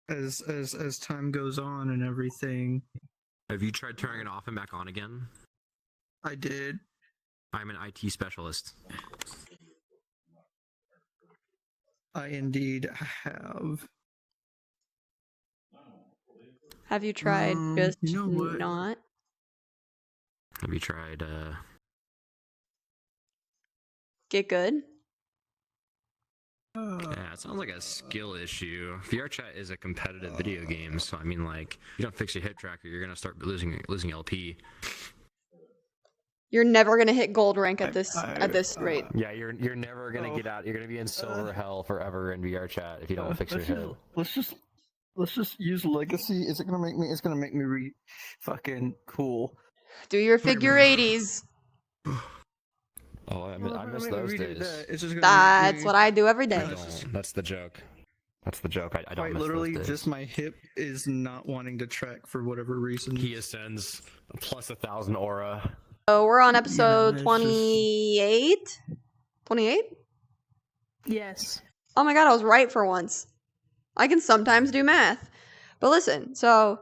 as time goes on and everything. Have you tried turning it off and back on again? I did. I'm an IT specialist. I indeed have. Have you tried just not? Have you tried Get good? Yeah, it sounds like a skill issue. VRChat is a competitive video game, so I mean, like, if you don't fix your hip tracker, you're gonna start losing LP. You're never gonna hit gold rank at this rate. Yeah, you're never gonna get out. You're gonna be in silver hell forever in VRChat if you don't fix your hip. Let's just use legacy. Is it gonna make me? It's gonna make me fucking cool. Do your figure 80s. Oh, I miss those days. That's what I do every day. That's the joke. That's the joke. I don't Quite miss literally, those days. just my hip is not wanting to track for whatever reason. He ascends plus 1,000 aura. So we're on episode 28? 28? Yes. Oh my god, I was right for once. I can sometimes do math. But listen, so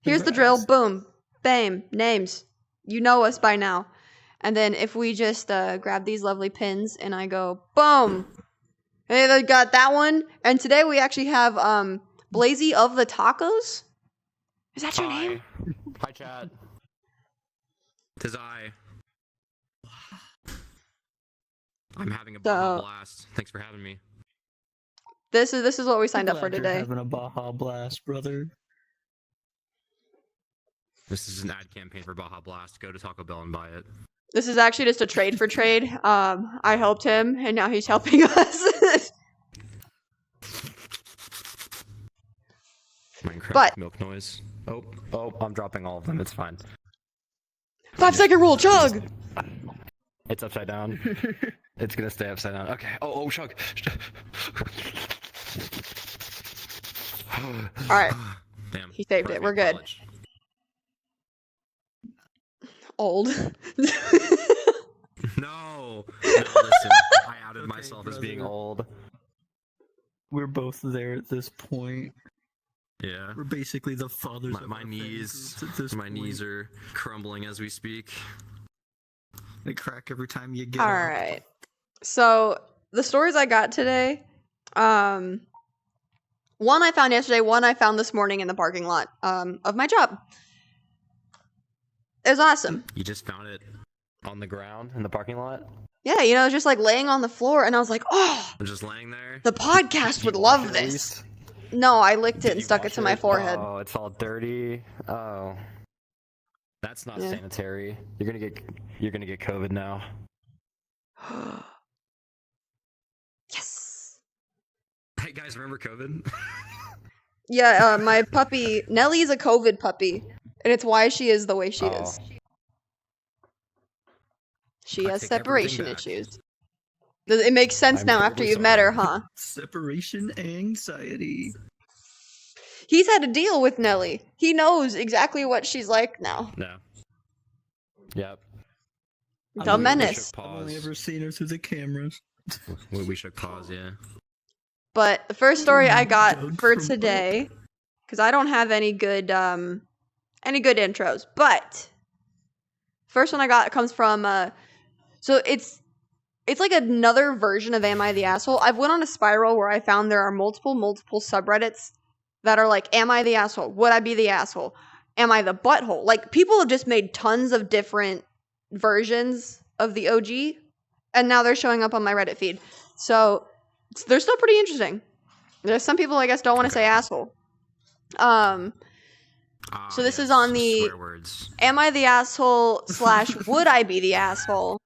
here's the drill. Boom. Bam. Names. You know us by now. And then if we just grab these lovely pins and I go, boom. Hey, they got that one. And today we actually have Blazy of the Tacos. Is that your name? Hi, chat. 'Tis I. I'm having a blast. Thanks for having me. This is what we signed up for today. Having a Baja Blast, brother. This is an ad campaign for Baja Blast. Go to Taco Bell and buy it. This is actually just a trade for trade. I helped him, and now he's helping us. Minecraft milk noise. Oh, I'm dropping all of them. It's fine. 5-second rule, chug! It's upside down. It's gonna stay upside down. Okay. Oh, chug. Alright. Damn. He saved it. We're good. College. Old. No, listen. I outed myself as being old. We're both there at this point. Yeah. We're basically the fathers of my our knees. at this My point. knees are crumbling as we speak. They crack every time you get Alright. So, the stories I got today, one I found yesterday, one I found this morning in the parking lot of my job. It was awesome. You just found it on the ground in the parking lot? Yeah, you know, just like laying on the floor, and I was like, oh, Just laying there? the podcast would love this. No, I licked it and stuck it to my forehead. Oh, it's all dirty. Oh. That's not sanitary. You're gonna get COVID now. Yes. Hey guys, remember COVID? Yeah, my puppy, Nellie's a COVID puppy, and it's why she is the way she is. She has separation issues. It makes sense now after you've met her, huh? Separation anxiety. He's had to deal with Nellie. He knows exactly what she's like now. No. Yep. The menace. I've only ever seen her through the cameras. We should pause, yeah. But the first story I got for today, because I don't have any good intros, but first one I got comes from so it's like another version of Am I the Asshole? I've went on a spiral where I found there are multiple subreddits that are like, am I the asshole? Would I be the asshole? Am I the butthole? Like, people have just made tons of different versions of the OG, and now they're showing up on my Reddit feed. So they're still pretty interesting. There's some people, I guess, don't want to say asshole. So this is on the Am I the Asshole / Would I be the Asshole?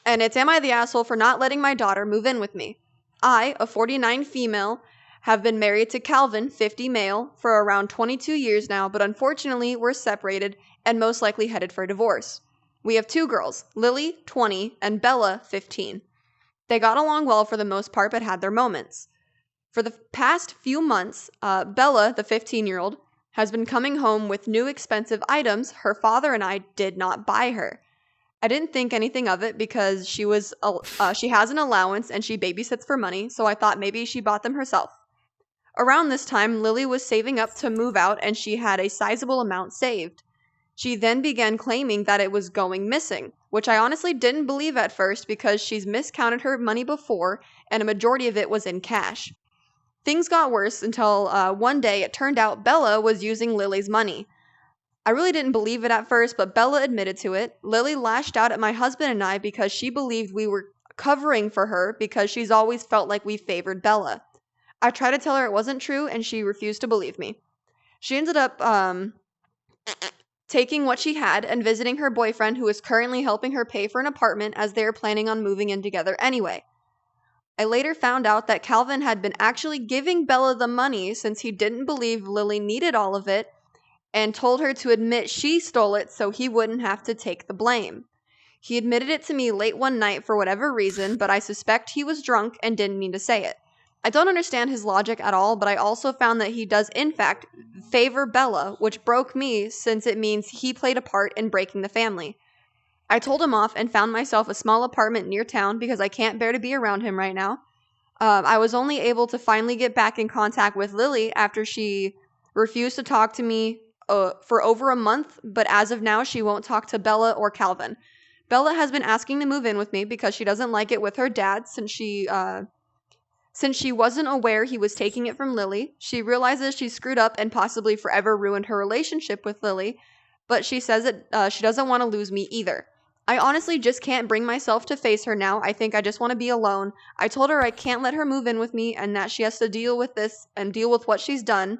And it's, am I the asshole for not letting my daughter move in with me? I, a 49 female, have been married to Calvin, 50 male, for around 22 years now, but unfortunately we're separated and most likely headed for divorce. We have 2 girls, Lily, 20, and Bella, 15. They got along well for the most part, but had their moments. For the past few months, Bella, the 15-year-old, has been coming home with new expensive items her father and I did not buy her. I didn't think anything of it because she has an allowance and she babysits for money, so I thought maybe she bought them herself. Around this time, Lily was saving up to move out and she had a sizable amount saved. She then began claiming that it was going missing, which I honestly didn't believe at first because she's miscounted her money before and a majority of it was in cash. Things got worse until one day it turned out Bella was using Lily's money. I really didn't believe it at first, but Bella admitted to it. Lily lashed out at my husband and I because she believed we were covering for her because she's always felt like we favored Bella. I tried to tell her it wasn't true and she refused to believe me. She ended up taking what she had and visiting her boyfriend, who is currently helping her pay for an apartment as they are planning on moving in together anyway. I later found out that Calvin had been actually giving Bella the money since he didn't believe Lily needed all of it and told her to admit she stole it so he wouldn't have to take the blame. He admitted it to me late one night for whatever reason, but I suspect he was drunk and didn't mean to say it. I don't understand his logic at all, but I also found that he does in fact favor Bella, which broke me since it means he played a part in breaking the family. I told him off and found myself a small apartment near town because I can't bear to be around him right now. I was only able to finally get back in contact with Lily after she refused to talk to me for over a month, but as of now, she won't talk to Bella or Calvin. Bella has been asking to move in with me because she doesn't like it with her dad since she wasn't aware he was taking it from Lily. She realizes she screwed up and possibly forever ruined her relationship with Lily, but she says that she doesn't want to lose me either. I honestly just can't bring myself to face her now. I think I just want to be alone. I told her I can't let her move in with me and that she has to deal with this and deal with what she's done,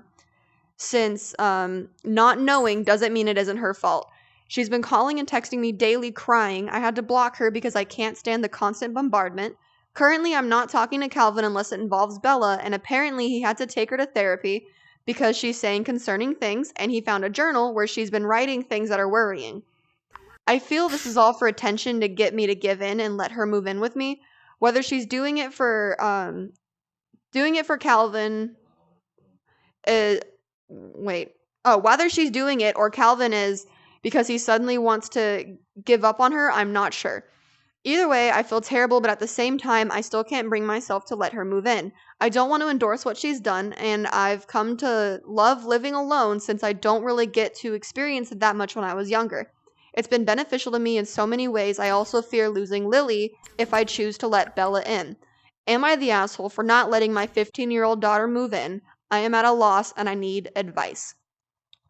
since not knowing doesn't mean it isn't her fault. She's been calling and texting me daily crying. I had to block her because I can't stand the constant bombardment. Currently, I'm not talking to Calvin unless it involves Bella, and apparently he had to take her to therapy because she's saying concerning things, and he found a journal where she's been writing things that are worrying. I feel this is all for attention to get me to give in and let her move in with me. Whether she's doing it for Calvin, whether she's doing it or Calvin is because he suddenly wants to give up on her, I'm not sure. Either way, I feel terrible, but at the same time, I still can't bring myself to let her move in. I don't want to endorse what she's done, and I've come to love living alone since I don't really get to experience it that much when I was younger. It's been beneficial to me in so many ways. I also fear losing Lily if I choose to let Bella in. Am I the asshole for not letting my 15-year-old daughter move in? I am at a loss and I need advice.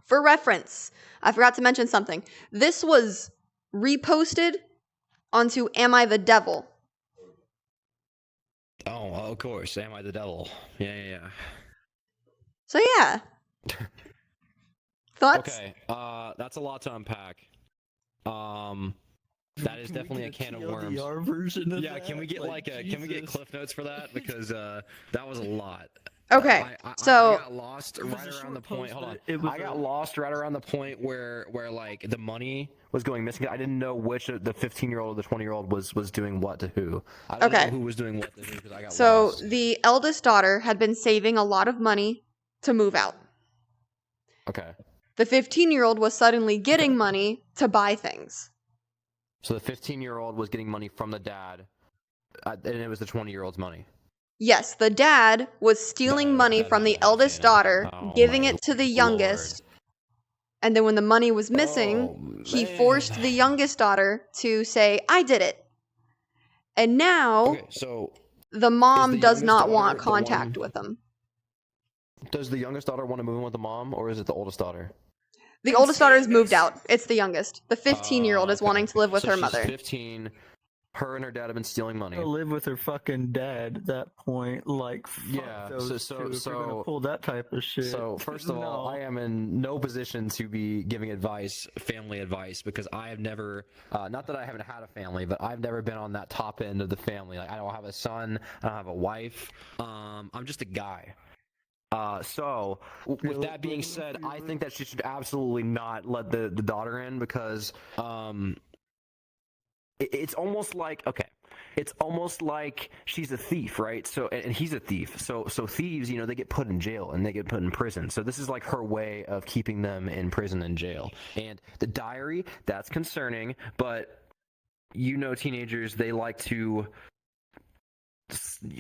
For reference, I forgot to mention something. This was reposted onto Am I the Devil? Oh, of course. Am I the devil? Yeah. So yeah. Thoughts? Okay, that's a lot to unpack. That is definitely a can of worms. Version of Yeah, that? can we get can we get cliff notes for that? Because that was a lot. Okay, I so got lost was right a around the short point. post, Hold on, but it was I got lost right around the point where like the money was going missing. I didn't know which of the 15-year-old or the 20-year-old was doing what to who. I don't Okay. know who was doing what to who because I got so lost. the eldest daughter had been saving a lot of money to move out. Okay. The 15-year-old was suddenly getting money to buy things. So the 15-year-old was getting money from the dad, and it was the 20-year-old's money. Yes, the dad was stealing money from the eldest daughter, giving it to the youngest, and then when the money was missing, he forced the youngest daughter to say, I did it. And now, Okay, so the mom the does youngest not daughter want the contact one- with him. does the youngest daughter want to move in with the mom, or is it the oldest daughter? The oldest daughter has moved out. It's the youngest. The 15-year-old is Okay. wanting to live with So her she's mother. 15. Her and her dad have been stealing money. To live with her fucking dad at that point, like Yeah, those so- two if so- we're gonna pull that type of shit. So first of all, No. I am in no position to be giving advice, family advice, because I have never, not that I haven't had a family, but I've never been on that top end of the family. Like I don't have a son, I don't have a wife. I'm just a guy. With that being said, I think that she should absolutely not let the daughter in because it's almost like it's almost like she's a thief, right? So and he's a thief. So thieves, they get put in jail and they get put in prison. So this is like her way of keeping them in prison and jail. And the diary, that's concerning, but teenagers, they like to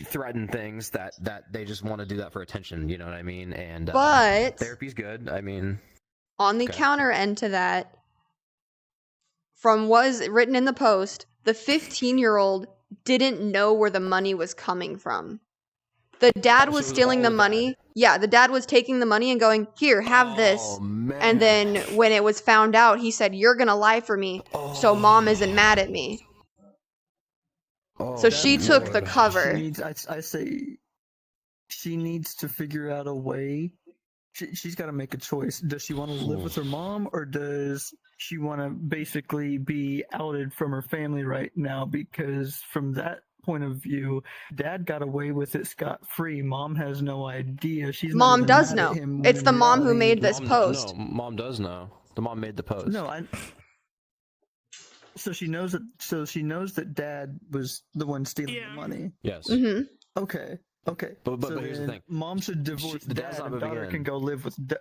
threaten things that they just want to do that for attention. You know what I mean? And But therapy's good. I mean, on the counter end to that, from what is written in the post, the 15-year-old didn't know where the money was coming from. The dad was stealing the money. Yeah, the dad was taking the money and going, here, have this. Man. And then when it was found out, he said, you're going to lie for me, so mom isn't mad at me. So she took the cover. I say she needs to figure out a way. She's got to make a choice. Does she want to live with her mom, or does she want to basically be outed from her family right now? Because from that point of view, dad got away with it scot-free. Mom has no idea. Mom does know. It's the mom who made this post. No, mom does know. The mom made the post. No, so she knows that. So she knows that dad was the one stealing the money. Yes. Mm-hmm. Okay. But so here's the thing. Mom should divorce The dad's dad, not and moving daughter in. can go live with dad.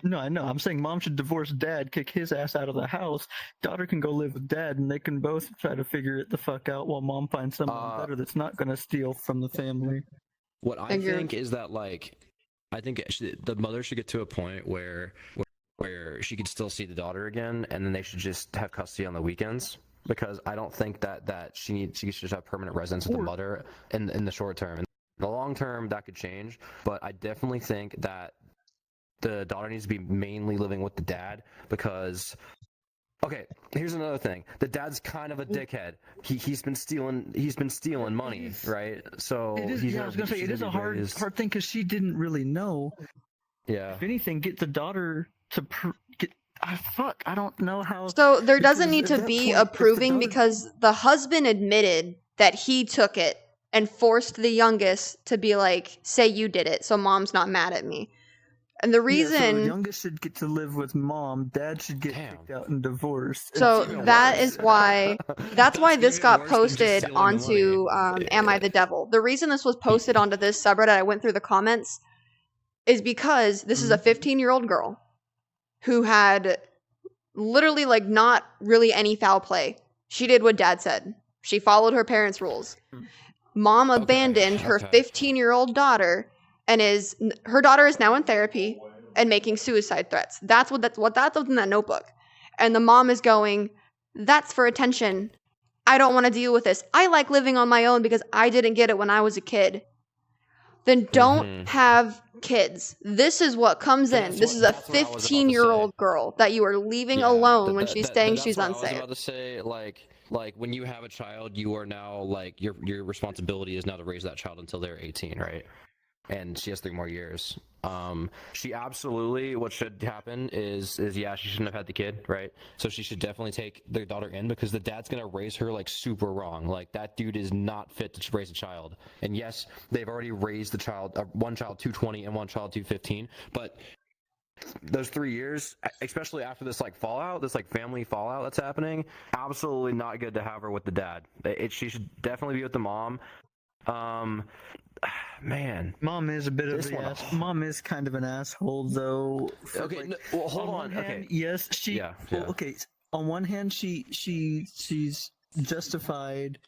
No, I know. I'm saying mom should divorce dad, kick his ass out of the house. Daughter can go live with dad, and they can both try to figure it the fuck out while mom finds someone better that's not going to steal from the family. What I think is that, like, I think the mother should get to a point where she could still see the daughter again, and then they should just have custody on the weekends. Because I don't think that she should have permanent residence with the mother in the short term. In the long term, that could change. But I definitely think that the daughter needs to be mainly living with the dad because. Okay, here's another thing. The dad's kind of a dickhead. He's been stealing money, right? So it is, I was gonna say it is a hard thing because she didn't really know. Yeah. If anything, get the daughter to get. Fuck, I don't know how. So there doesn't need to be approving because the husband admitted that he took it and forced the youngest to be like, say you did it, so mom's not mad at me. And the reason... so the youngest should get to live with mom, dad should get kicked out and divorced. So that is why... That's why this got posted onto Am I the Devil? The reason this was posted onto this subreddit, I went through the comments, is because this is a 15-year-old girl who had literally, like, not really any foul play. She did what dad said. She followed her parents' rules. Mom abandoned her 15-year-old daughter, and her daughter is now in therapy and making suicide threats. That's what that was in that notebook. And the mom is going, that's for attention. I don't want to deal with this. I like living on my own because I didn't get it when I was a kid. Then don't have kids. This is what comes in. This is a 15-year-old girl that you are leaving alone when she's saying she's unsafe. I was about to say, like when you have a child, you are now, like, your responsibility is now to raise that child until they're 18, right? And she has 3 more years. She absolutely, what should happen is yeah, she shouldn't have had the kid, right? So she should definitely take their daughter in because the dad's gonna raise her, like, super wrong. Like, that dude is not fit to raise a child. And yes, they've already raised the child, one child 220 and one child 215, but those 3 years, especially after this, like, fallout, this, like, family fallout that's happening, absolutely not good to have her with the dad. She should definitely be with the mom. Man, mom is a bit of an ass. Mom is kind of an asshole, though. Okay, like, no, well, hold on. Hand, okay, yes, she. Yeah. Well, okay, on one hand, she's justified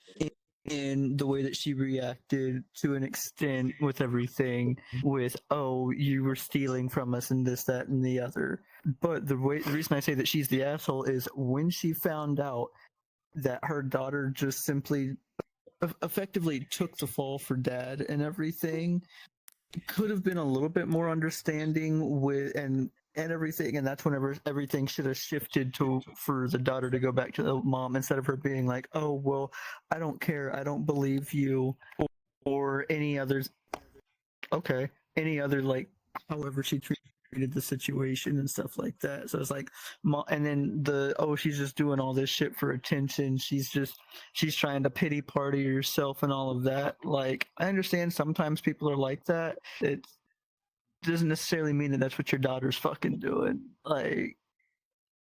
in the way that she reacted to an extent with everything. With, oh, you were stealing from us and this, that, and the other. But the reason I say that she's the asshole is when she found out that her daughter just simply effectively took the fall for dad and everything, could have been a little bit more understanding with and everything, and that's whenever everything should have shifted to for the daughter to go back to the mom instead of her being like, oh, well, I don't care, I don't believe you, or any others. Okay, any other, like, however she treated the situation and stuff like that. So it's like, and then she's just doing all this shit for attention. She's trying to pity party herself and all of that. Like, I understand sometimes people are like that. It doesn't necessarily mean that that's what your daughter's fucking doing. Like,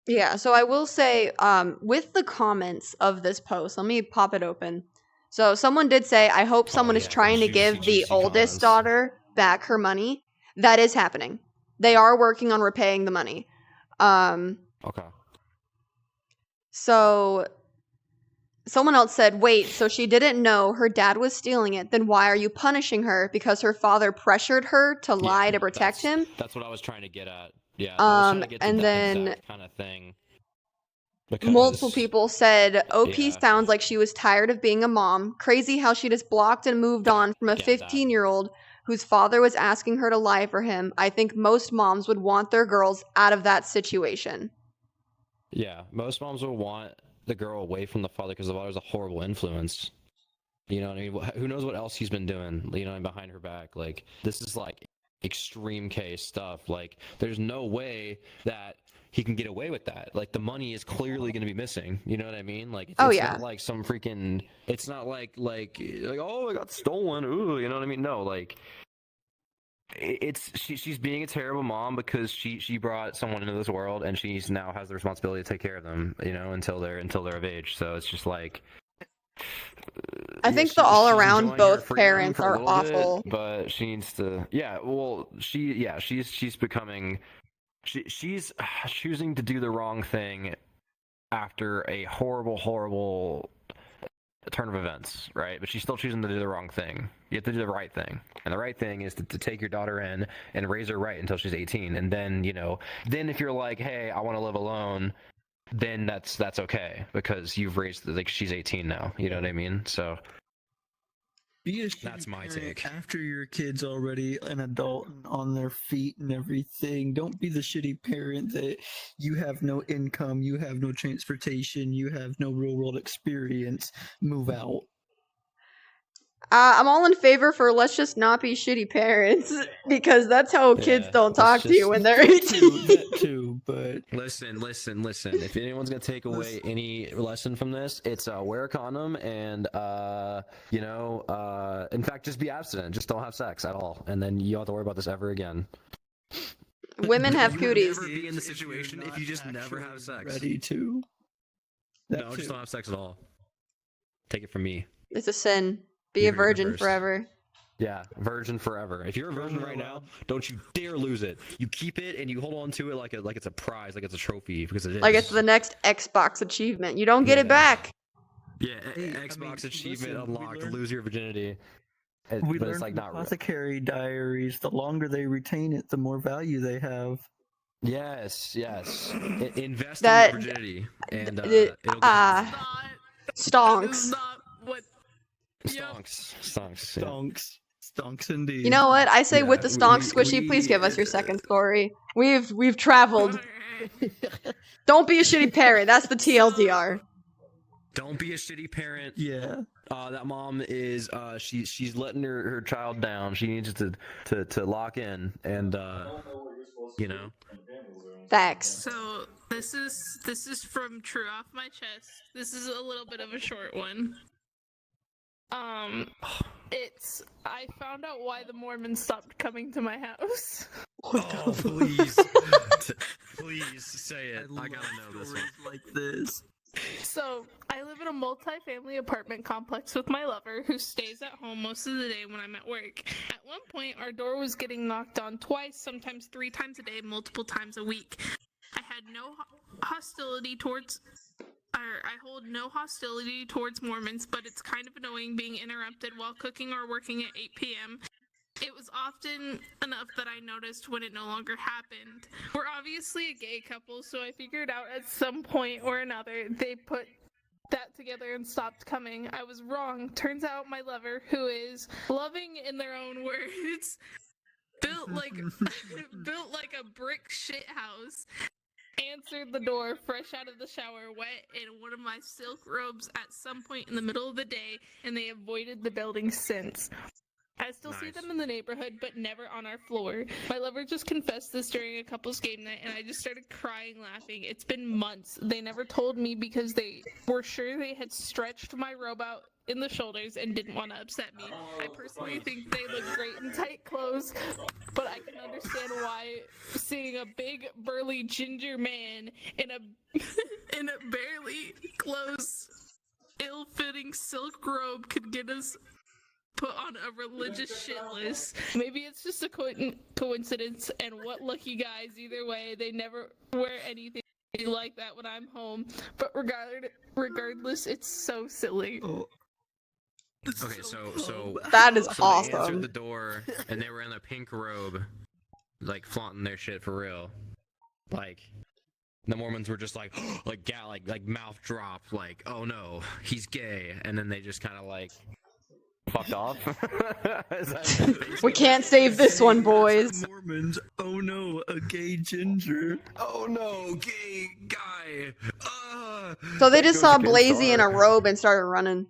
yeah. So I will say, with the comments of this post, let me pop it open. So someone did say, I hope someone is trying to give the oldest daughter back her money. That is happening. They are working on repaying the money. Okay. So someone else said, wait, so she didn't know her dad was stealing it, then why are you punishing her? Because her father pressured her to lie to protect him? That's what I was trying to get at. Yeah, I was trying to get to And that then exact kind of thing. multiple people said OP Yeah. sounds like she was tired of being a mom. Crazy how she just blocked and moved on from a Get that. 15-year-old whose father was asking her to lie for him. I think most moms would want their girls out of that situation. Yeah, most moms will want the girl away from the father because the father's a horrible influence. You know what I mean? Who knows what else he's been doing, you know, behind her back. Like, this is like extreme case stuff. Like, there's no way that he can get away with that. Like, the money is clearly going to be missing. You know what I mean? Like, it's not like some freaking, it's not like, oh, I got stolen. Ooh, you know what I mean? No, like, she's being a terrible mom because she brought someone into this world and she now has the responsibility to take care of them, you know, until they're of age. So it's just like, I think the all around both freedom parents for a are little awful. bit, but she needs to, she's becoming, she's choosing to do the wrong thing after a horrible turn of events, right? But she's still choosing to do the wrong thing. You have to do the right thing, and the right thing is to take your daughter in and raise her right until she's 18, and then, you know, then if you're like, hey, I want to live alone, then that's okay because you've raised, like, she's 18 now, you know what I mean? So that's my take. After your kid's already an adult and on their feet and everything, don't be the shitty parent that you have no income, you have no transportation, you have no real world experience. Move out. I'm all in favor for let's just not be shitty parents because that's how kids don't talk to you when they're 18. That too, but listen. If anyone's gonna take away any lesson from this, it's wear a condom and in fact, just be abstinent. Just don't have sex at all, and then you don't have to worry about this ever again. Women have cooties. Never be in the situation if you just never have sex. Ready to? No, just don't have sex at all. Take it from me. It's a sin. Be a virgin forever. Yeah, virgin forever. If you're a virgin right now, don't you dare lose it. You keep it and you hold on to it like it's a prize, like it's a trophy, because it is. Like it's the next Xbox achievement. You don't get it back. Yeah, Xbox achievement unlocked. Lose your virginity. We but learned it's like from not Apothecary Diaries. The longer they retain it, the more value they have. Yes. Invest in your virginity, and it'll get stonks. Stonks indeed. You know what? I say with the stonks squishy, please give us your second story. We've traveled. Don't be a shitty parent. That's the TLDR. Don't be a shitty parent. Yeah. That mom is she's letting her child down. She needs to lock in and you know. Facts. So this is from True Off My Chest. This is a little bit of a short one. I found out why the Mormons stopped coming to my house. Oh, please. Please say it. I gotta know this one. Like this. So, I live in a multi-family apartment complex with my lover, who stays at home most of the day when I'm at work. At one point, our door was getting knocked on twice, sometimes 3 times a day, multiple times a week. I hold no hostility towards Mormons, but it's kind of annoying being interrupted while cooking or working at 8 p.m. It was often enough that I noticed when it no longer happened. We're obviously a gay couple, so I figured out at some point or another they put that together and stopped coming. I was wrong. Turns out my lover, who is loving in their own words, built like a brick shit house, answered the door fresh out of the shower, wet in one of my silk robes at some point in the middle of the day, and they avoided the building since. I still see them in the neighborhood, but never on our floor. My lover just confessed this during a couple's game night, and I just started crying, laughing. It's been months. They never told me because they were sure they had stretched my robe out in the shoulders and didn't want to upset me. I personally think they look great in tight clothes, but I can understand why seeing a big, burly ginger man in a barely close, ill-fitting silk robe could get us put on a religious shit list. Maybe it's just a coincidence, and what lucky guys. Either way, they never wear anything like that when I'm home. But regardless, it's so silly. Oh, Okay, so That is so they answered awesome. the door, and they were in a pink robe, like flaunting their shit for real. Like, the Mormons were just like, like mouth dropped, like, oh no, he's gay, and then they just kind of like fucked off. We can't save this one, boys. Mormons. Oh no, a gay ginger. Oh no, gay guy. So they just saw Goes Blazy in a dark. robe and started running.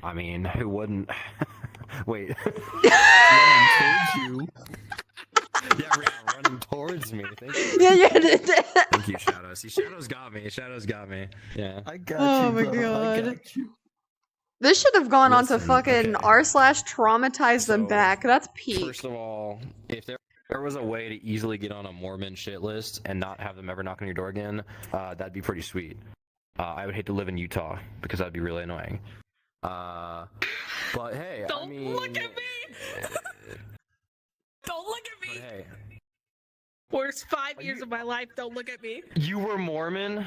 I mean, who wouldn't? Wait. Running towards you. Yeah, running towards me. Thank you. Yeah. Thank you, Shadow. See, Shadow's got me. Shadow's got me. Yeah. I got Oh you, my bro. I God. got you. This should have gone on to Listen, fucking okay. r/traumatize them So, back. That's peak. First of all, if there was a way to easily get on a Mormon shit list and not have them ever knock on your door again, that'd be pretty sweet. I would hate to live in Utah because that'd be really annoying. But hey, Don't I mean, look at me! Don't look at But me! hey, Worst 5 years of my life, don't look at me. you were Mormon.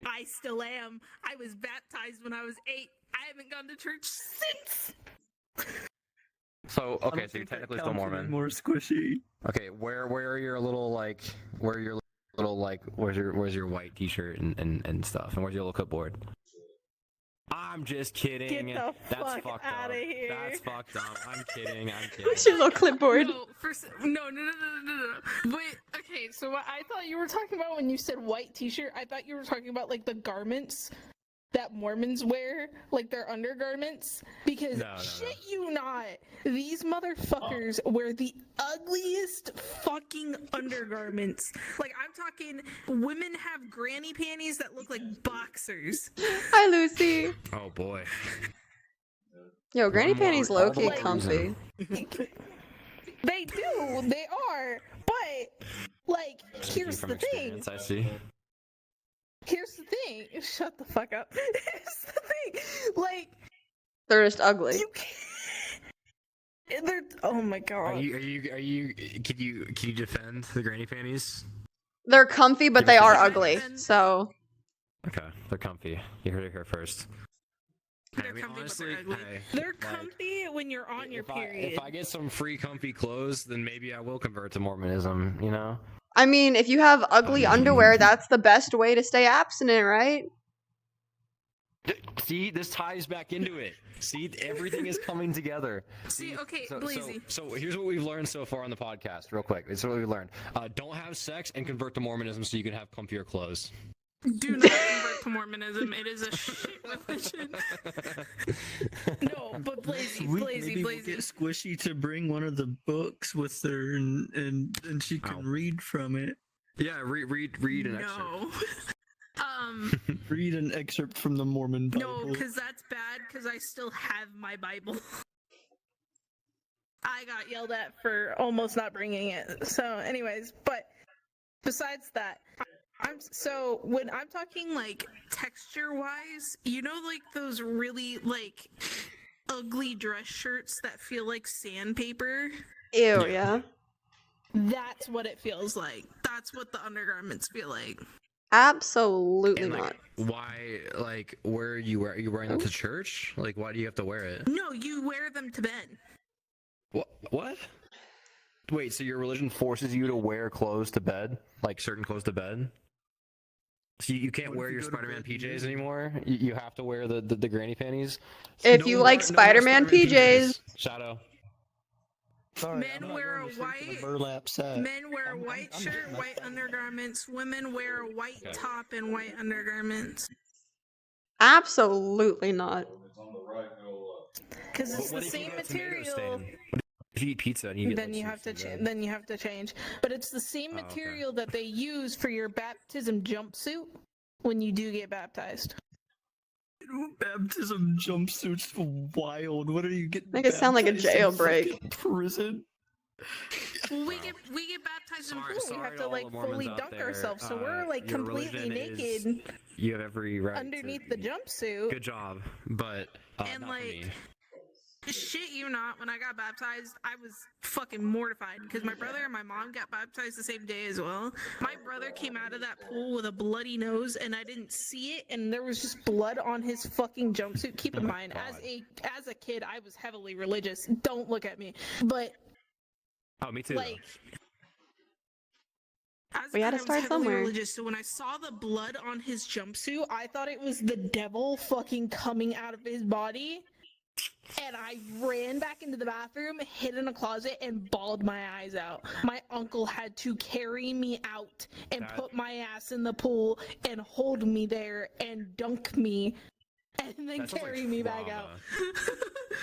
I still am. I was baptized when I was 8. I haven't gone to church since. So I okay, don't so you're think that technically still counts Mormon. More squishy. Okay, where are your little like where's your white T-shirt and stuff, and where's your little clipboard? I'm just kidding. Get the That's fuck fucked outta up. here. That's fucked up. I'm kidding. Where's your little clipboard? No, no. Wait, okay, so what I thought you were talking about when you said white t-shirt, I thought you were talking about like the garments that Mormons wear, like their undergarments. Because No. shit you not, these motherfuckers wear the ugliest fucking undergarments. Like I'm talking, women have granny panties that look like boxers. Hi, Lucy. Oh boy. Yo, granny One more- panties all the low-key more comfy. reason. They do, they are, but like here's From the thing. experience, I see. Here's the thing. Shut the fuck up. Here's the thing. Like, They're just ugly. you can't. They're. Oh my god. Are you? Can you defend the granny panties? They're comfy, but they are ugly. So Okay, they're comfy. You heard it here first. They're I mean, comfy, honestly, but they're ugly. hey, They're like, comfy when you're on your period. If I get some free comfy clothes, then maybe I will convert to Mormonism. You know. I mean, if you have ugly underwear, that's the best way to stay abstinent, right? See, this ties back into it. See, everything is coming together. See, okay, so, Blazy. so here's what we've learned so far on the podcast, real quick. This is what we've learned. Don't have sex and convert to Mormonism so you can have comfier clothes. Do not convert to Mormonism. It is a shit religion. No, but Blazy, Sweet, maybe we'll Blazy. get Squishy to bring one of the books with her, and she can Ow. read from it. Yeah, read an excerpt. No. Read an excerpt from the Mormon Bible. No, because that's bad, because I still have my Bible. I got yelled at for almost not bringing it. So, anyways, but besides that, so when I'm talking like texture-wise, you know, like those really like ugly dress shirts that feel like sandpaper? Ew, yeah. That's what it feels like. That's what the undergarments feel like. Absolutely And, not. like, why? Like, where are you wearing them to church? Like, why do you have to wear it? No, you wear them to bed. What? Wait, so your religion forces you to wear clothes to bed, like certain clothes to bed? So you can't What if wear you your go to Spider-Man bed and PJs you- anymore. You have to wear the granny panties. If No you more- like no more Spider-Man PJs, Shadow. Sorry, Men I'm not wear going a to sleep in white- burlap sack. Men wear a I'm- white I'm shirt, getting white that. undergarments. Women wear a white Okay. top and white undergarments. absolutely not. Because But it's what the if you same get a tomato material. stain? If you eat pizza and you get Then like, you have to seafood change. bread. Then you have to change. But it's the same Oh, okay. material that they use for your baptism jumpsuit when you do get baptized. Baptism jumpsuits wild. What are you getting? Make it sound like a baptized in jailbreak. fucking Prison. Well, we get baptized in Sorry- pool. We sorry have to to all like the Mormons fully out dunk there. ourselves, so we're like Your completely religion is- naked You have every right. underneath to, the jumpsuit. Good job, but And, not like, for me. Shit you not, when I got baptized, I was fucking mortified because my brother and my mom got baptized the same day as well. My brother came out of that pool with a bloody nose and I didn't see it, and there was just blood on his fucking jumpsuit. Keep in mind, as a kid, I was heavily religious. Don't look at me. But Oh, me too. like as We a had kid, to I was start heavily somewhere. religious, so when I saw the blood on his jumpsuit, I thought it was the devil fucking coming out of his body. And I ran back into the bathroom, hid in a closet, and bawled my eyes out. My uncle had to carry me out and put my ass in the pool and hold me there and dunk me and then carry me back out.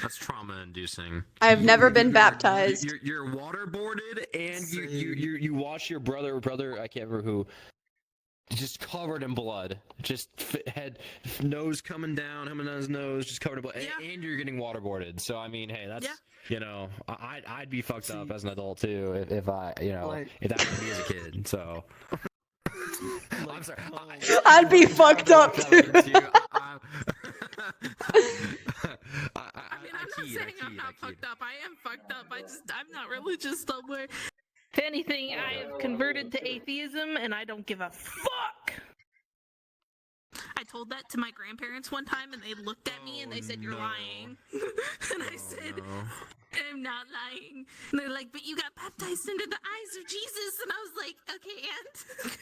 That's trauma-inducing. I've never been baptized. You're waterboarded, and you watch your brother, I can't remember who, just covered in blood, just nose coming down his nose, just covered in blood, and you're getting waterboarded. So I mean, hey, that's I'd be fucked up as an adult too if I if that happened to me as a kid. So I'm sorry, I'd be fucked up too. I mean, I'm not saying I'm not fucked up. I am fucked up. I'm not religious somewhere. If anything, I have converted to atheism, and I don't give a fuck. I told that to my grandparents one time, and they looked at me and they said, "You're lying." And I said, "I'm not lying." And they're like, "But you got baptized into the eyes of Jesus," and I was like, "Okay, and."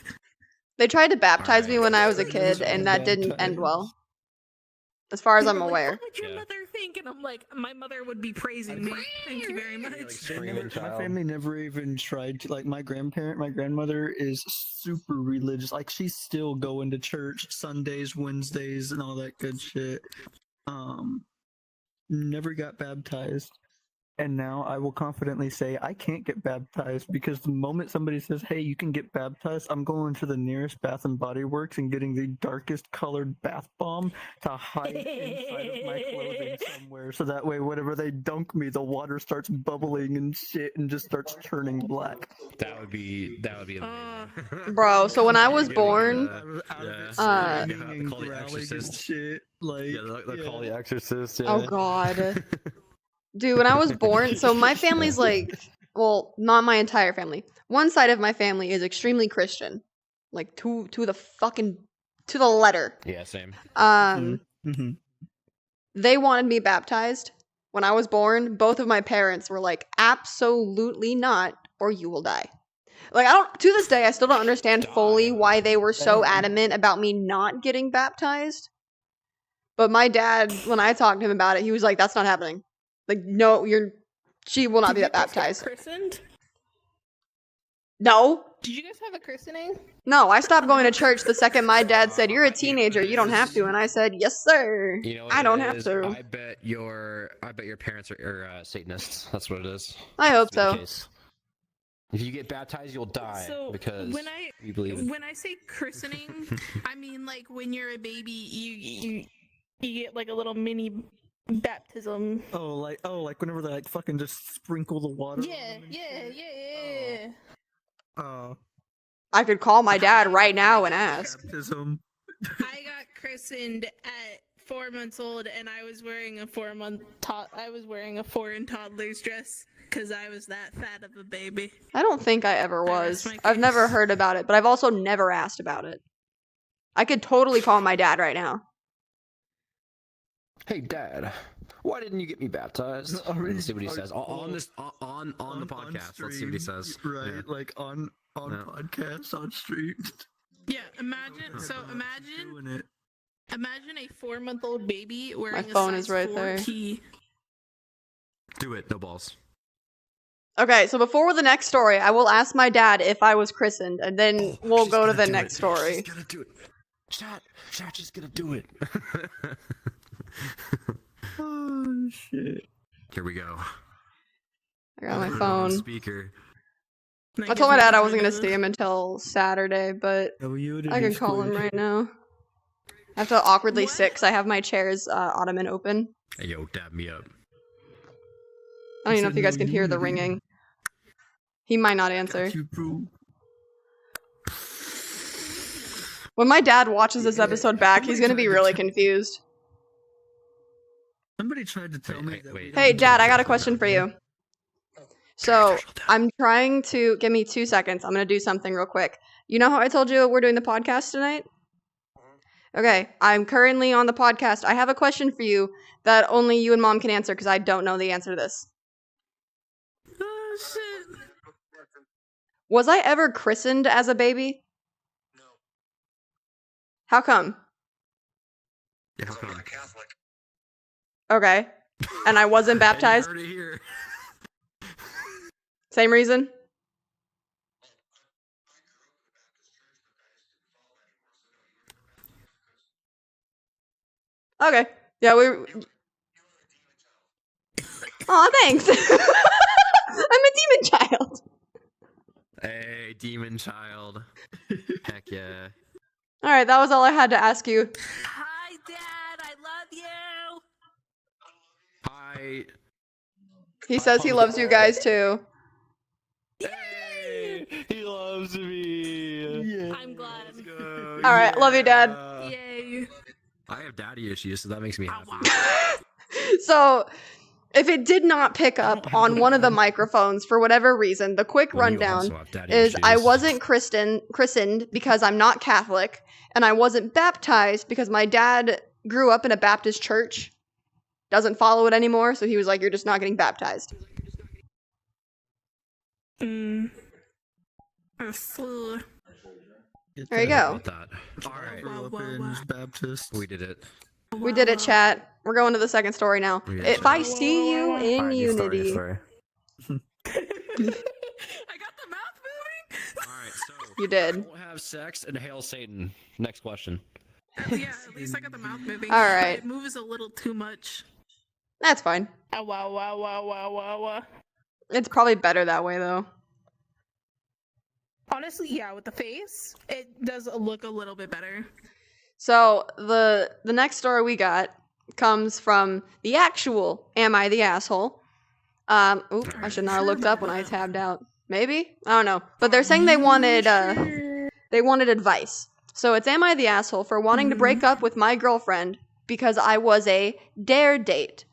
They tried to baptize me when I was a kid, and that didn't end well. As far as I'm aware. What would your mother think? And I'm like, my mother would be praising me. Thank you very much. My family never even tried to, like, my grandmother is super religious. Like, she's still going to church Sundays, Wednesdays, and all that good shit. Never got baptized. And now I will confidently say I can't get baptized because the moment somebody says, "Hey, you can get baptized," I'm going to the nearest Bath and Body Works and getting the darkest colored bath bomb to hide inside of my clothing somewhere, so that way, whenever they dunk me, the water starts bubbling and shit and just starts turning black. That would be amazing. Bro, so when I was born, They call the Exorcist. Shit, like, they call the Exorcist. oh god. Dude, when I was born, so my family's like, well, not my entire family. One side of my family is extremely Christian. Like, to the letter. Yeah, same. They wanted me baptized. When I was born, both of my parents were like, absolutely not, or you will die. Like, to this day, I still don't understand fully why they were so adamant about me not getting baptized. But my dad, when I talked to him about it, he was like, that's not happening. Like, no, she will not be baptized. Christened? No. Did you guys have a christening? No, I stopped going to church the second my dad said, "You're a teenager, you don't have to." And I said, "Yes, sir. You know what I don't it have is? to." I bet your parents are Satanists. That's what it is. I hope That's the so. case. If you get baptized, you'll die because we believe it. When I say christening, I mean like when you're a baby, you get like a little mini baptism. Oh, like whenever they like fucking just sprinkle the water. Yeah. I could call my dad right now and ask. Baptism. I got christened at 4 months old, and I was wearing a 4-month I was wearing a foreign toddler's dress because I was that fat of a baby. I don't think I ever was. rest my I've case. never heard about it, but I've also never asked about it. I could totally call my dad right now. Hey, Dad, why didn't you get me baptized? Let's see what he says on the podcast. Let's see what he says. Right, Yeah. like on podcast, on stream. Yeah, imagine Doing it. imagine a 4-month-old baby wearing My phone a is size right 4 there. key. Do it, no balls. Okay, so before the next story, I will ask my dad if I was christened, and then we'll She's go to gonna the do next it. story. She's gonna do it. Shot, she's gonna do it. Oh shit. Here we go. I got my On phone. speaker. I told my dad I wasn't going to see him until Saturday, but I can call him right now. I have to awkwardly What? sit because I have my chair's ottoman open. Hey, yo, dab me up. I don't even know if you guys can hear the ringing. He might not answer. Got you, bro. When my dad watches this episode back, he's going to be really confused. Somebody tried to tell me Wait, that. wait. Hey, Dad, I got a question for you. So I'm trying to give me 2 seconds. I'm gonna do something real quick. You know how I told you we're doing the podcast tonight? Okay, I'm currently on the podcast. I have a question for you that only you and Mom can answer because I don't know the answer to this. Oh shit. Was I ever christened as a baby? No. How come? Yeah, how Because I'm come? not Catholic. Okay. And I wasn't baptized? And you heard it here. Same reason? Okay. Yeah, Aw, thanks. I'm a demon child. Hey, demon child. Heck yeah. Alright, that was all I had to ask you. Hi, Dad. I love you. Hi. He says he loves you guys too. Hey, he loves me. Yeah. I'm glad. Let's go. Alright, love you, Dad. Yay. I have daddy issues, so that makes me Oh, happy. wow. So, if it did not pick up on one of the microphones for whatever reason, the quick Well, you rundown also have daddy is I issues. wasn't christened because I'm not Catholic, and I wasn't baptized because my dad grew up in a Baptist church, doesn't follow it anymore, so he was like, you're just not getting baptized. Mm. So, There you go. About that. All right, Grew up Whoa, whoa, in whoa. Baptist. we did it. We did it, chat. We're going to the second story now. We did If chat. I see you All in All right, new story, new unity, story. I got the mouth moving. All right, so you did. don't have sex and hail Satan. Next question. Yeah, at least I got the mouth moving. All right. It moves a little too much. That's fine. Oh, wow, wow, wow, wow, wow, wow. It's probably better that way, though. Honestly, yeah, with the face, it does look a little bit better. So the next story we got comes from the actual Am I the Asshole? Oop, I should not have looked up when I tabbed out. Maybe? I don't know. But they're saying they wanted advice. So it's Am I the Asshole for wanting to break up with my girlfriend because I was a dare date.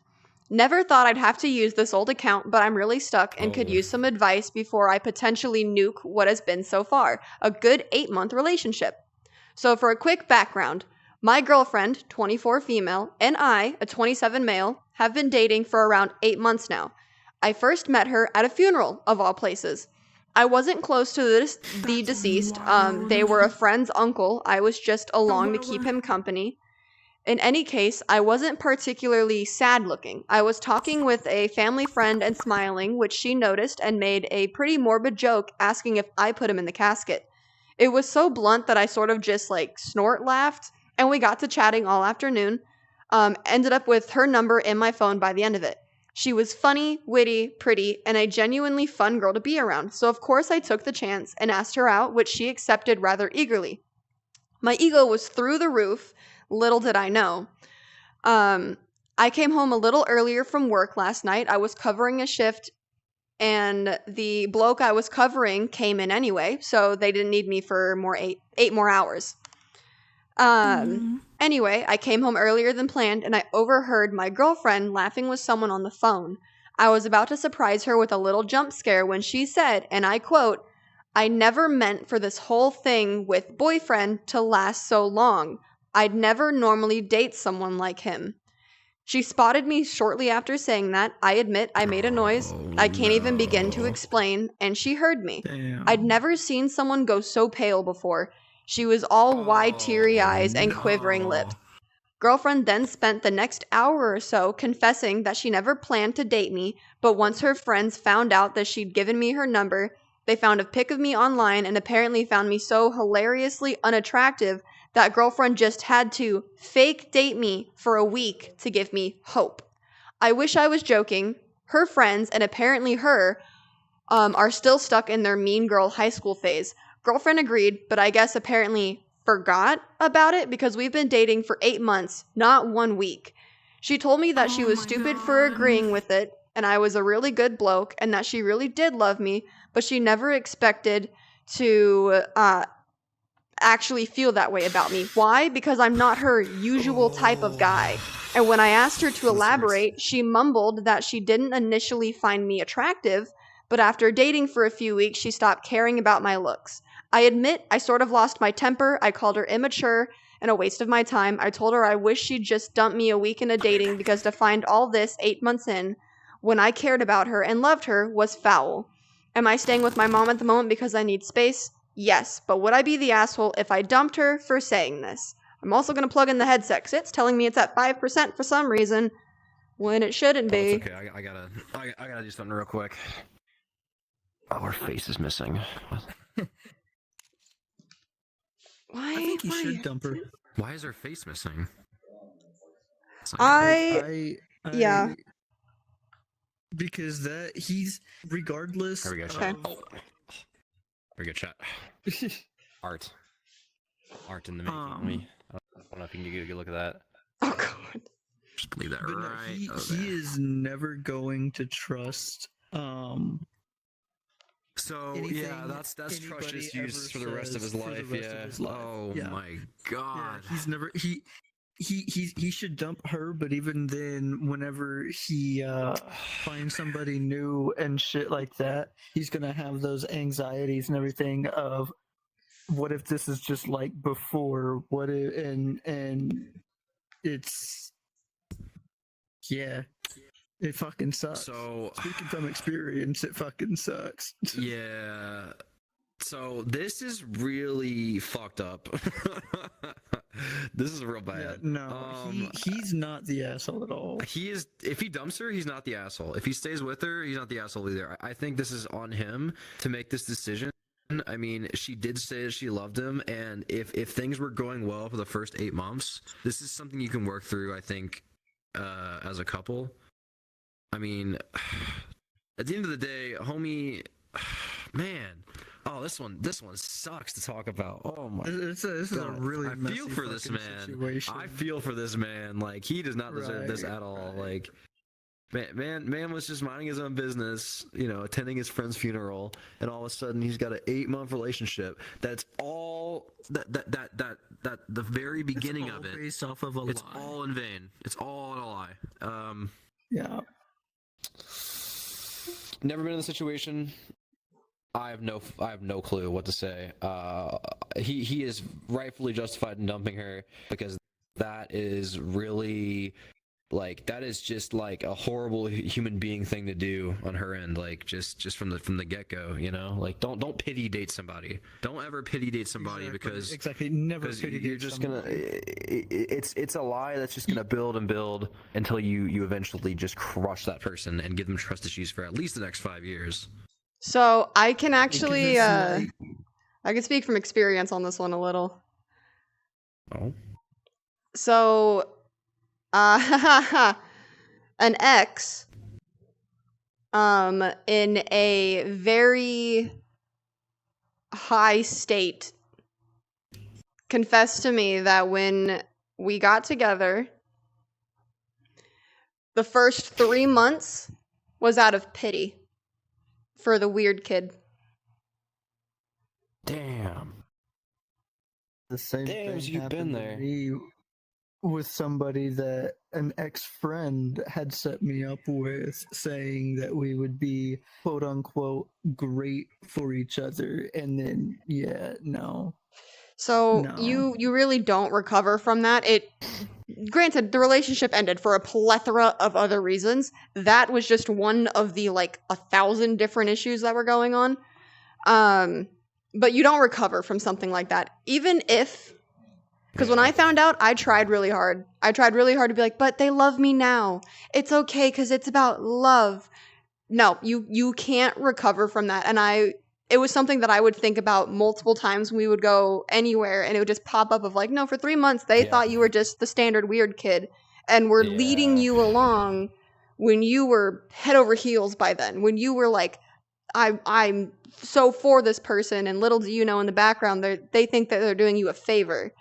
Never thought I'd have to use this old account, but I'm really stuck and could Oh. use some advice before I potentially nuke what has been so far. A good 8-month relationship. So for a quick background, my girlfriend, 24 female, and I, a 27 male, have been dating for around 8 months now. I first met her at a funeral, of all places. I wasn't close to the deceased. They were a friend's uncle. I was just along to keep him company. In any case, I wasn't particularly sad looking. I was talking with a family friend and smiling, which she noticed and made a pretty morbid joke asking if I put him in the casket. It was so blunt that I sort of just snort laughed, and we got to chatting all afternoon. Ended up with her number in my phone by the end of it. She was funny, witty, pretty, and a genuinely fun girl to be around, so of course I took the chance and asked her out, which she accepted rather eagerly. My ego was through the roof, little did I know. I came home a little earlier from work last night. I was covering a shift, and the bloke I was covering came in anyway, so they didn't need me for eight more hours. Anyway, I came home earlier than planned, and I overheard my girlfriend laughing with someone on the phone. I was about to surprise her with a little jump scare when she said, and I quote, "I never meant for this whole thing with boyfriend to last so long. I'd never normally date someone like him." She spotted me shortly after saying that. I admit I made a noise. I can't even begin to explain, and she heard me. Damn. I'd never seen someone go so pale before. She was all wide, teary eyes and quivering lips. Girlfriend then spent the next hour or so confessing that she never planned to date me, but once her friends found out that she'd given me her number, they found a pic of me online and apparently found me so hilariously unattractive that girlfriend just had to fake date me for a week to give me hope. I wish I was joking. Her friends, and apparently her, are still stuck in their mean girl high school phase. Girlfriend agreed, but I guess apparently forgot about it because we've been dating for 8 months, not 1 week. She told me that she was stupid for agreeing with it, and I was a really good bloke, and that she really did love me, but she never expected to actually feel that way about me. Why? Because I'm not her usual type of guy. And when I asked her to elaborate, she mumbled that she didn't initially find me attractive, but after dating for a few weeks, she stopped caring about my looks. I admit I sort of lost my temper. I called her immature and a waste of my time. I told her I wish she'd just dump me a week into dating because to find all this 8 months in, when I cared about her and loved her, was foul. Am I staying with my mom at the moment because I need space? Yes, but would I be the asshole if I dumped her for saying this? I'm also going to plug in the headset because it's telling me it's at 5% for some reason when it shouldn't be. It's okay. I gotta do something real quick. Oh, her face is missing. Why? I think you should dump her. Why is her face missing? Yeah. Because that he's regardless. There we go. Okay. Chat. Oh. Very good chat. Art in the making. I don't know if you can get a good look at that. Oh god. Just leave that But no, right. he is never going to trust. So anything yeah, that's trust anybody issues for the ever rest of his says for the life. rest of Yeah. his life. Oh Yeah. my god. Yeah, he's never he should dump her, but even then, whenever he finds somebody new and shit like that, he's gonna have those anxieties and everything of what if this is just like before? What if and it's yeah. It fucking sucks. So speaking from experience, it fucking sucks. yeah. So this is really fucked up. This is real bad. Yeah, no, he's not the asshole at all. He is. If he dumps her, he's not the asshole. If he stays with her, he's not the asshole either. I think this is on him to make this decision. I mean, she did say that she loved him, and if things were going well for the first 8 months, this is something you can work through. I think as a couple. I mean, at the end of the day, homie, man. Oh, this one sucks to talk about. Oh my! This is a really I feel for this man. Situation. I feel for this man. Like he does not deserve this at all. Like, man was just minding his own business, attending his friend's funeral, and all of a sudden he's got an 8-month relationship. That's all that the very beginning of it. Based off of a it's lie. all in vain. It's all a lie. Yeah. Never been in the situation. I have no clue what to say. He is rightfully justified in dumping her because that is really that is just like a horrible human being thing to do on her end. Like just from the get go, Like don't pity date somebody. Don't ever pity date somebody because never pity you're just somebody. It's a lie that's just gonna build and build until you eventually just crush that person and give them trust issues for at least the next 5 years. So I can actually, I can speak from experience on this one a little. Oh. So, an ex, in a very high state, confessed to me that when we got together, the first 3 months was out of pity. For the weird kid. Damn. The same thing you've been happened there. to me with somebody that an ex-friend had set me up with, saying that we would be quote unquote great for each other, and then no. So No. you really don't recover from that. Granted, the relationship ended for a plethora of other reasons. That was just one of the 1,000 different issues that were going on. But you don't recover from something like that. Even if, because when I found out, I tried really hard. I tried really hard to be like, but they love me now. It's okay because it's about love. No, you can't recover from that. And it was something that I would think about multiple times when we would go anywhere, and it would just pop up of no, for 3 months, they thought you were just the standard weird kid, and were leading you along when you were head over heels by then, when you were I'm so for this person, and little do you know in the background, they think that they're doing you a favor.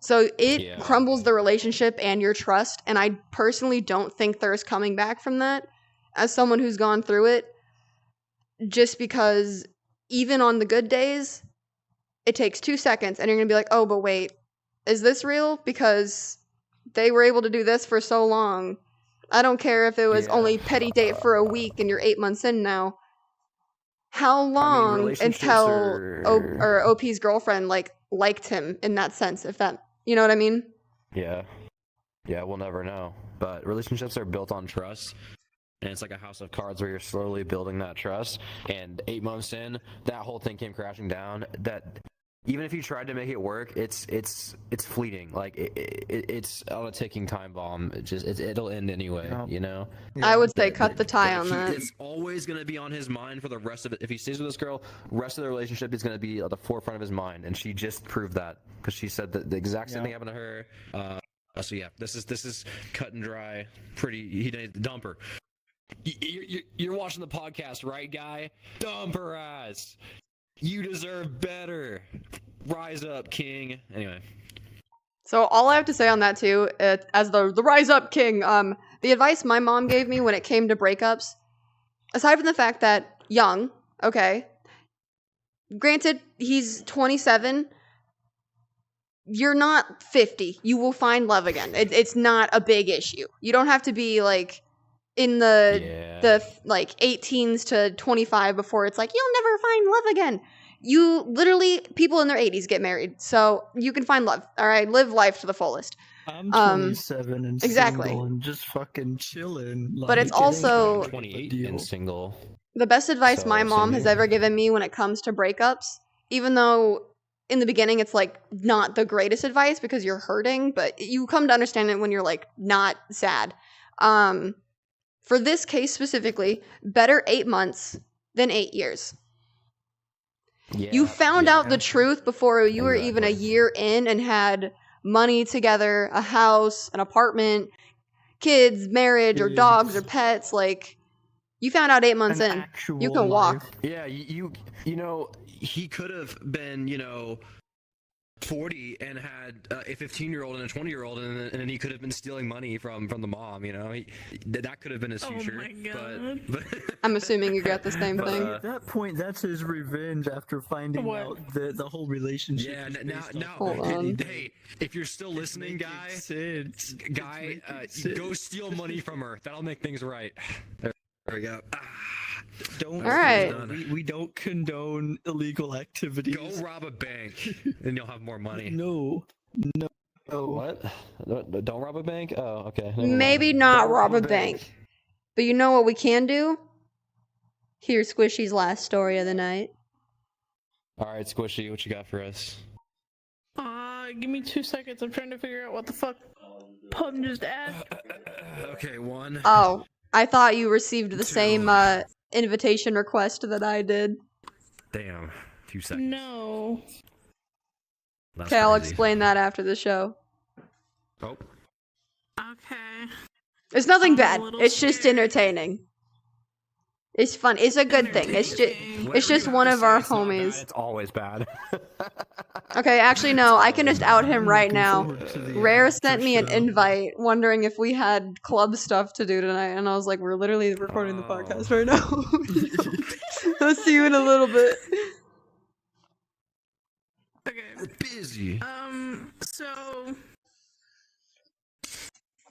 So it crumbles the relationship and your trust, and I personally don't think there's coming back from that, as someone who's gone through it. Just because even on the good days, it takes 2 seconds, and you're gonna be like, oh, but wait, is this real? Because they were able to do this for so long. I don't care if it was only petty date for a week and you're 8 months in now. How long relationships until are- OP's girlfriend liked him in that sense? If that, you know what I mean? Yeah, we'll never know. But relationships are built on trust, and it's like a house of cards where you're slowly building that trust. And 8 months in, that whole thing came crashing down. That even if you tried to make it work, it's fleeting. Like it's on a ticking time bomb. It'll end anyway. Yeah. You know. I would say cut the tie on that. It's always gonna be on his mind for the rest of it. If he stays with this girl, rest of the relationship is gonna be at the forefront of his mind, and she just proved that because she said that the exact same thing happened to her. So yeah, this is cut and dry. He did dump her. You're watching the podcast, right, guy? Dump her ass. You deserve better. Rise up, king. Anyway. So all I have to say on that too, as the rise up king, the advice my mom gave me when it came to breakups, aside from the fact that young, okay, granted he's 27, you're not 50. You will find love again. It's not a big issue. You don't have to be like in the like 18s to 25 before it's like you'll never find love again. You literally, people in their 80s get married, so you can find love. All right, live life to the fullest. I'm 27 and exactly. single and just fucking chilling. But it's also 28 and single. The best advice So, my mom same has here. ever given me when it comes to breakups, even though in the beginning it's like not the greatest advice because you're hurting, but you come to understand it when you're like not sad. For this case specifically, better 8 months than 8 years. Yeah, You found out yeah. the truth before you were even a Exactly. year in and had money together, a house, an apartment, kids, marriage, or dogs or Kids. pets. Like, you found out 8 months An in. actual You can walk. life. Yeah, you know, he could have been, 40 and had a 15-year-old and a 20-year-old, and then he could have been stealing money from the mom. That could have been his Oh future. my God. But I'm assuming you got the same But, thing. At that point, that's his revenge after finding What? out that the whole relationship. yeah, is now, based now, off Hold of on. hey, if you're still listening, Making guy, sense. guy, It's making go sense. steal money from her. That'll make things right. There we go. Don't. All right. We don't condone illegal activities. Go rob a bank, and you'll have more money. No. What? Don't rob a bank? Oh, okay. never mind. Maybe not Don't rob a bank. But you know what we can do? Here's Squishy's last story of the night. All right, Squishy, what you got for us? Give me 2 seconds. I'm trying to figure out what the fuck Pum just asked. Okay, one. Oh, I thought you received the same invitation request that I did. Damn. 2 seconds. No. That's Okay, I'll crazy. explain that after the show. Oh. Okay. It's nothing I'm a bad. little It's just scared. entertaining. It's fun. It's a good thing. It's just Entertaining. it's just one of our homies. It's always bad. Okay, actually no, I can just out him right now. Looking forward to the Rare after sent me an show. invite wondering if we had club stuff to do tonight, and I was like, we're literally recording the podcast right now. I'll see you in a little bit. Okay. Busy. So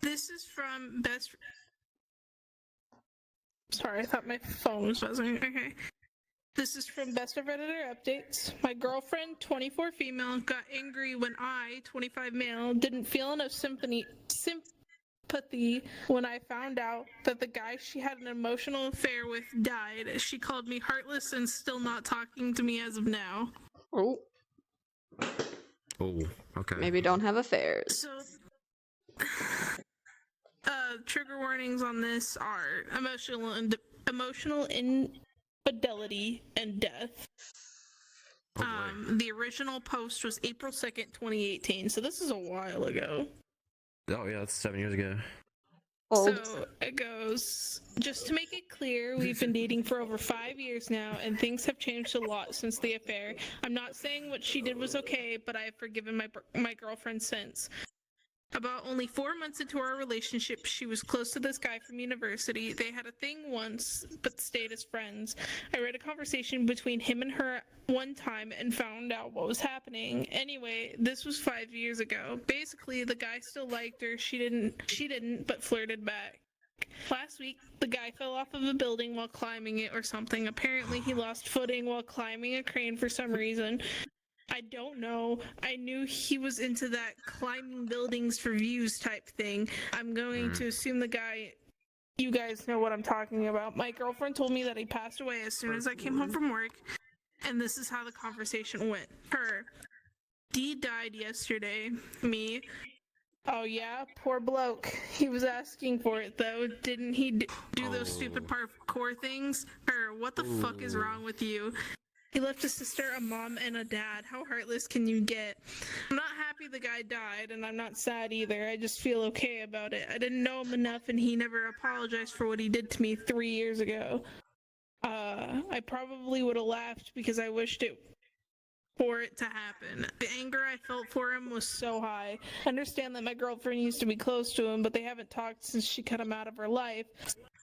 this is from best. Sorry, I thought my phone was buzzing. Okay. This is from Best of Redditor Updates. My girlfriend, 24 female, got angry when I, 25 male, didn't feel enough sympathy when I found out that the guy she had an emotional affair with died. She called me heartless and still not talking to me as of now. Oh, Oh, okay. maybe don't have affairs. So, trigger warnings on this are emotional infidelity and death. Oh, boy. The original post was April 2nd, 2018, so this is a while ago. Oh, yeah, that's 7 years ago. Old. So it goes, just to make it clear, we've been dating for over 5 years now, and things have changed a lot since the affair. I'm not saying what she did was okay, but I have forgiven my girlfriend since. About only 4 months into our relationship, she was close to this guy from university. They had a thing once, but stayed as friends. I read a conversation between him and her one time and found out what was happening. Anyway, this was 5 years ago. Basically, the guy still liked her. She didn't, but flirted back. Last week, the guy fell off of a building while climbing it or something. Apparently, he lost footing while climbing a crane for some reason. I don't know. I knew he was into that climbing buildings for views type thing. I'm going to assume the guy, you guys know what I'm talking about. My girlfriend told me that he passed away as soon as I came home from work, and this is how the conversation went. Her, D died yesterday. Me, oh yeah, poor bloke. He was asking for it though. Didn't he do those stupid parkour things? Her, what the fuck is wrong with you? He left a sister, a mom, and a dad. How heartless can you get? I'm not happy the guy died, and I'm not sad either. I just feel okay about it. I didn't know him enough, and he never apologized for what he did to me 3 years ago. I probably would have laughed because I wished it for it to happen. The anger I felt for him was so high. I understand that my girlfriend used to be close to him, but they haven't talked since she cut him out of her life.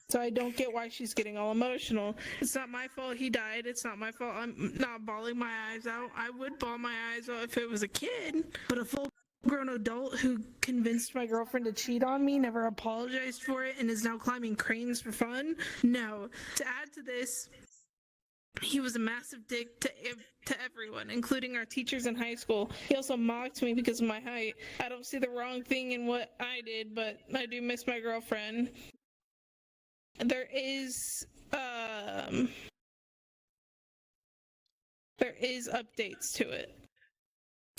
So I don't get why she's getting all emotional. It's not my fault he died. It's not my fault I'm not bawling my eyes out. I would bawl my eyes out if it was a kid. But a full-grown adult who convinced my girlfriend to cheat on me, never apologized for it, and is now climbing cranes for fun? No. To add to this, he was a massive dick to everyone, including our teachers in high school. He also mocked me because of my height. I don't see the wrong thing in what I did, but I do miss my girlfriend. There is updates to it.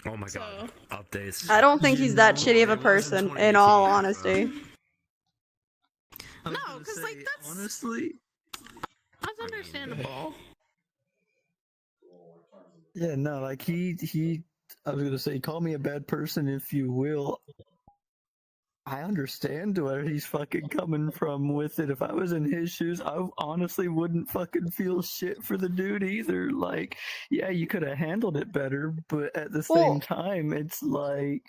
Oh my god, updates. I don't think he's that shitty of a person, in all honesty. No, because like that's honestly, that's understandable. yeah, no, like he. I was gonna say, call me a bad person if you will. I understand where he's fucking coming from with it. If I was in his shoes, I honestly wouldn't fucking feel shit for the dude either. Like, yeah, you could have handled it better, but at the same time, it's like...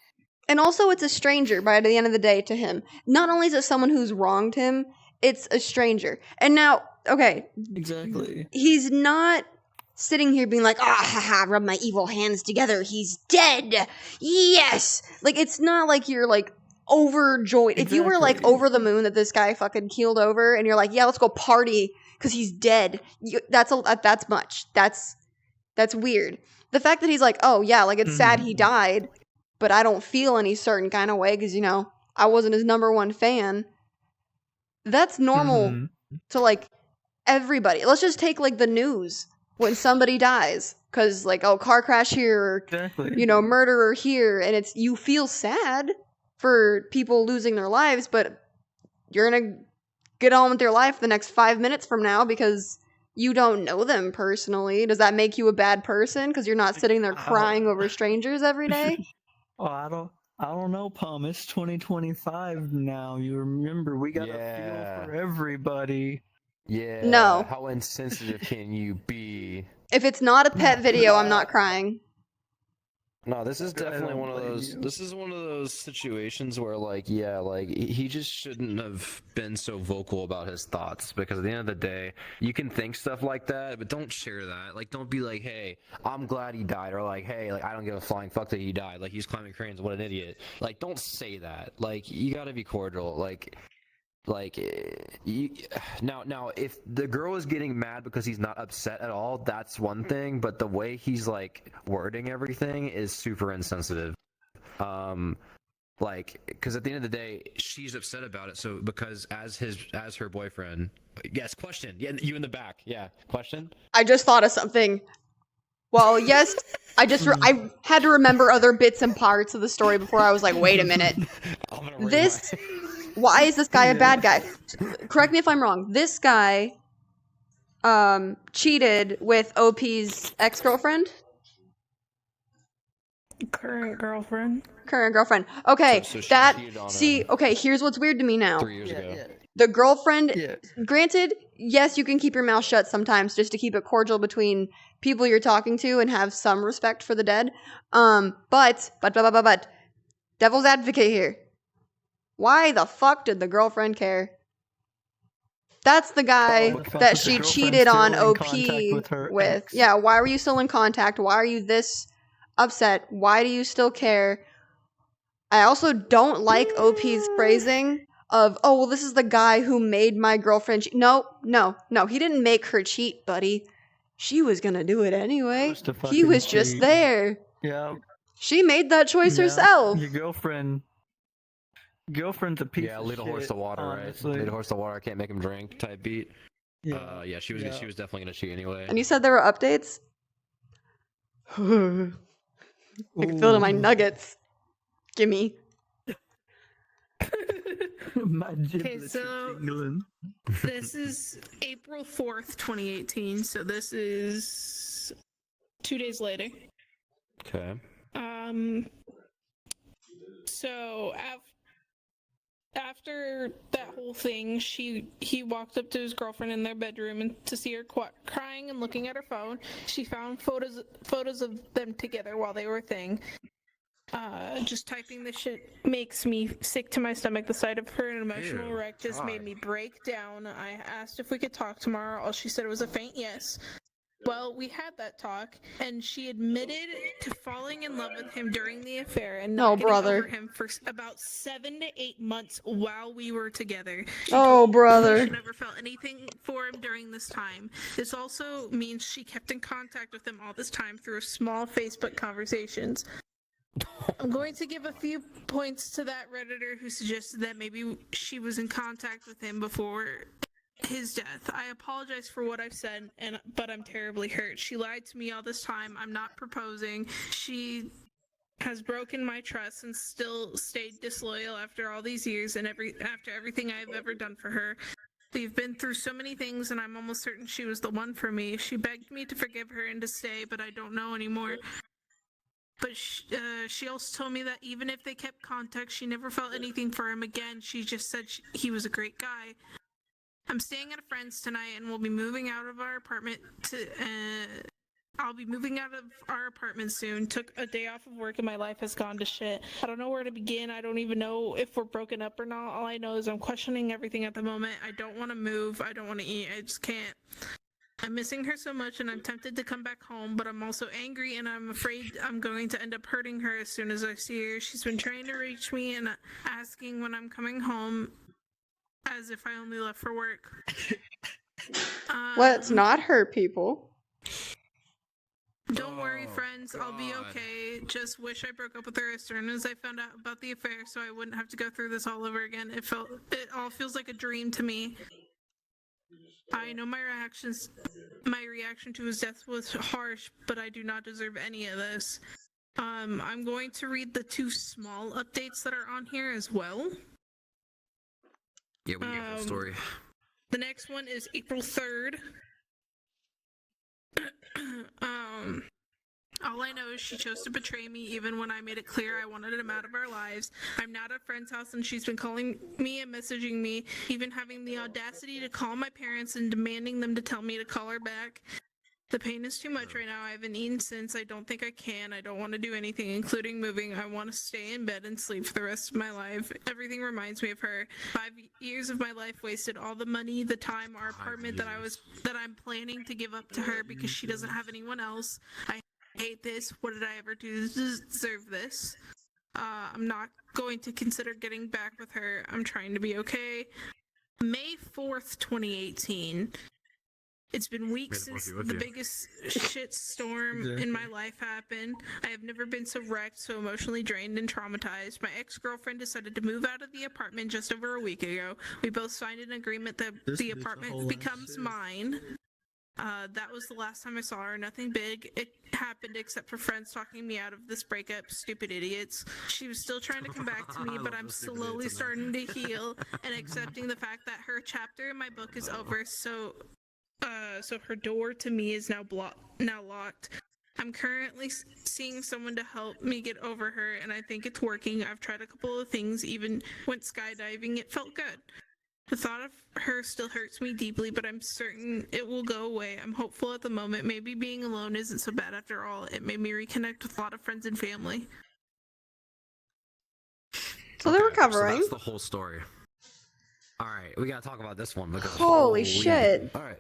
And also, it's a stranger by the end of the day to him. Not only is it someone who's wronged him, it's a stranger. And now, okay. Exactly. He's not sitting here being like, rub my evil hands together. He's dead. Yes. Like, it's not like you're like, overjoyed. Exactly. If you were like over the moon that this guy fucking keeled over and you're like, yeah, let's go party because he's dead, that's much. That's weird. The fact that he's like, oh yeah, like it's sad he died, but I don't feel any certain kind of way because, you know, I wasn't his number one fan. That's normal to like everybody. Let's just take like the news when somebody dies because like, oh, car crash here, or, you know, murderer here, and it's, you feel sad for people losing their lives, but you're gonna get on with your life the next 5 minutes from now because you don't know them personally. Does that make you a bad person because you're not sitting there crying over strangers every day? Oh, I don't know, Pum. It's 2025 now. You remember, we gotta feel for everybody. Yeah. No. How insensitive can you be? If it's not a pet video, I'm not crying. No, this is definitely one of those. This is one of those situations where, like, yeah, like he just shouldn't have been so vocal about his thoughts. Because at the end of the day, you can think stuff like that, but don't share that. Like, don't be like, "Hey, I'm glad he died," or like, "Hey, like I don't give a flying fuck that he died. Like he's climbing cranes. What an idiot!" Like, don't say that. Like, you gotta be cordial. Now, if the girl is getting mad because he's not upset at all, that's one thing. But the way he's like wording everything is super insensitive. Because at the end of the day, she's upset about it. So because as her boyfriend, yes, question, yeah, you in the back, yeah, question. I just thought of something. Well, yes, I had to remember other bits and parts of the story before I was like, wait a minute, this. Why is this guy a bad guy? Correct me if I'm wrong. This guy cheated with OP's ex-girlfriend? Current girlfriend. Okay, so okay, here's what's weird to me now. 3 years ago. The girlfriend, granted, yes, you can keep your mouth shut sometimes just to keep it cordial between people you're talking to and have some respect for the dead. But, devil's advocate here. Why the fuck did the girlfriend care? That's the guy Because that the she girlfriend's cheated still on in OP contact with her with. ex. Yeah, why were you still in contact? Why are you this upset? Why do you still care? I also don't like OP's phrasing of, oh, well, this is the guy who made my girlfriend cheat. No, he didn't make her cheat, buddy. She was gonna do it anyway. Chose to He fucking was just cheat. there. Yeah. She made that choice Yeah. herself. Your girlfriend's a piece Yeah, of lead a shit, horse to water, honestly. right? Lead a horse to water. I can't make him drink. Type beat. Yeah, she was Yeah. definitely gonna cheat anyway. And you said there were updates? I can feel it in my Ooh. nuggets. Gimme. My Okay, giblets so are tingling. this is April 4th, 2018. So this is 2 days later. Okay. So after that whole thing, he walked up to his girlfriend in their bedroom and to see her crying and looking at her phone. She found photos of them together while they were just typing this shit makes me sick to my stomach. The sight of her an emotional wreck just made me break down. I asked if we could talk tomorrow. All she said was a faint yes. Well, we had that talk, and she admitted to falling in love with him during the affair and not getting over him for about 7 to 8 months while we were together. She told me she never felt anything for him during this time. This also means she kept in contact with him all this time through small Facebook conversations. I'm going to give a few points to that Redditor who suggested that maybe she was in contact with him before his death. I apologize for what I've said, but I'm terribly hurt. She lied to me all this time. I'm not proposing. She has broken my trust and still stayed disloyal after all these years and after everything I've ever done for her. We've been through so many things, and I'm almost certain she was the one for me. She begged me to forgive her and to stay, but I don't know anymore. But she also told me that even if they kept contact, she never felt anything for him again. She just said he was a great guy. I'm staying at a friend's tonight, and we'll be moving out of our apartment I'll be moving out of our apartment soon. Took a day off of work and my life has gone to shit. I don't know where to begin. I don't even know if we're broken up or not. All I know is I'm questioning everything at the moment. I don't want to move. I don't want to eat. I just can't. I'm missing her so much and I'm tempted to come back home, but I'm also angry and I'm afraid I'm going to end up hurting her as soon as I see her. She's been trying to reach me and asking when I'm coming home as if I only left for work. Let's not hurt people. Don't worry, friends. I'll be okay. Just wish I broke up with her as soon as I found out about the affair so I wouldn't have to go through this all over again. It all feels like a dream to me. I know my reaction to his death was harsh, but I do not deserve any of this. I'm going to read the 2 small updates that are on here as well. Yeah, we get the whole story. The next one is April 3rd. All I know is she chose to betray me even when I made it clear I wanted him out of our lives. I'm not at a friend's house and she's been calling me and messaging me, even having the audacity to call my parents and demanding them to tell me to call her back. The pain is too much right now. I haven't eaten since. I don't think I can. I don't want to do anything, including moving. I want to stay in bed and sleep for the rest of my life. Everything reminds me of her. 5 years of my life wasted. All the money, the time, our apartment that I'm planning to give up to her because she doesn't have anyone else. I hate this. What did I ever do to deserve this? I'm not going to consider getting back with her. I'm trying to be okay. May 4th, 2018. It's been weeks since the biggest shit storm in my life happened. I have never been so wrecked, so emotionally drained and traumatized. My ex-girlfriend decided to move out of the apartment just over a week ago. We both signed an agreement that the apartment becomes mine. That was the last time I saw her. Nothing big it happened except for friends talking me out of this breakup. Stupid idiots. She was still trying to come back to me, but I'm slowly starting to heal and accepting the fact that her chapter in my book is over. So her door to me is now locked. I'm currently seeing someone to help me get over her, and I think it's working. I've tried a couple of things, even went skydiving. It felt good. The thought of her still hurts me deeply, but I'm certain it will go away. I'm hopeful at the moment. Maybe being alone isn't so bad after all. It made me reconnect with a lot of friends and family. So they're recovering. So that's the whole story. All right, we gotta talk about this one because Holy shit. All right.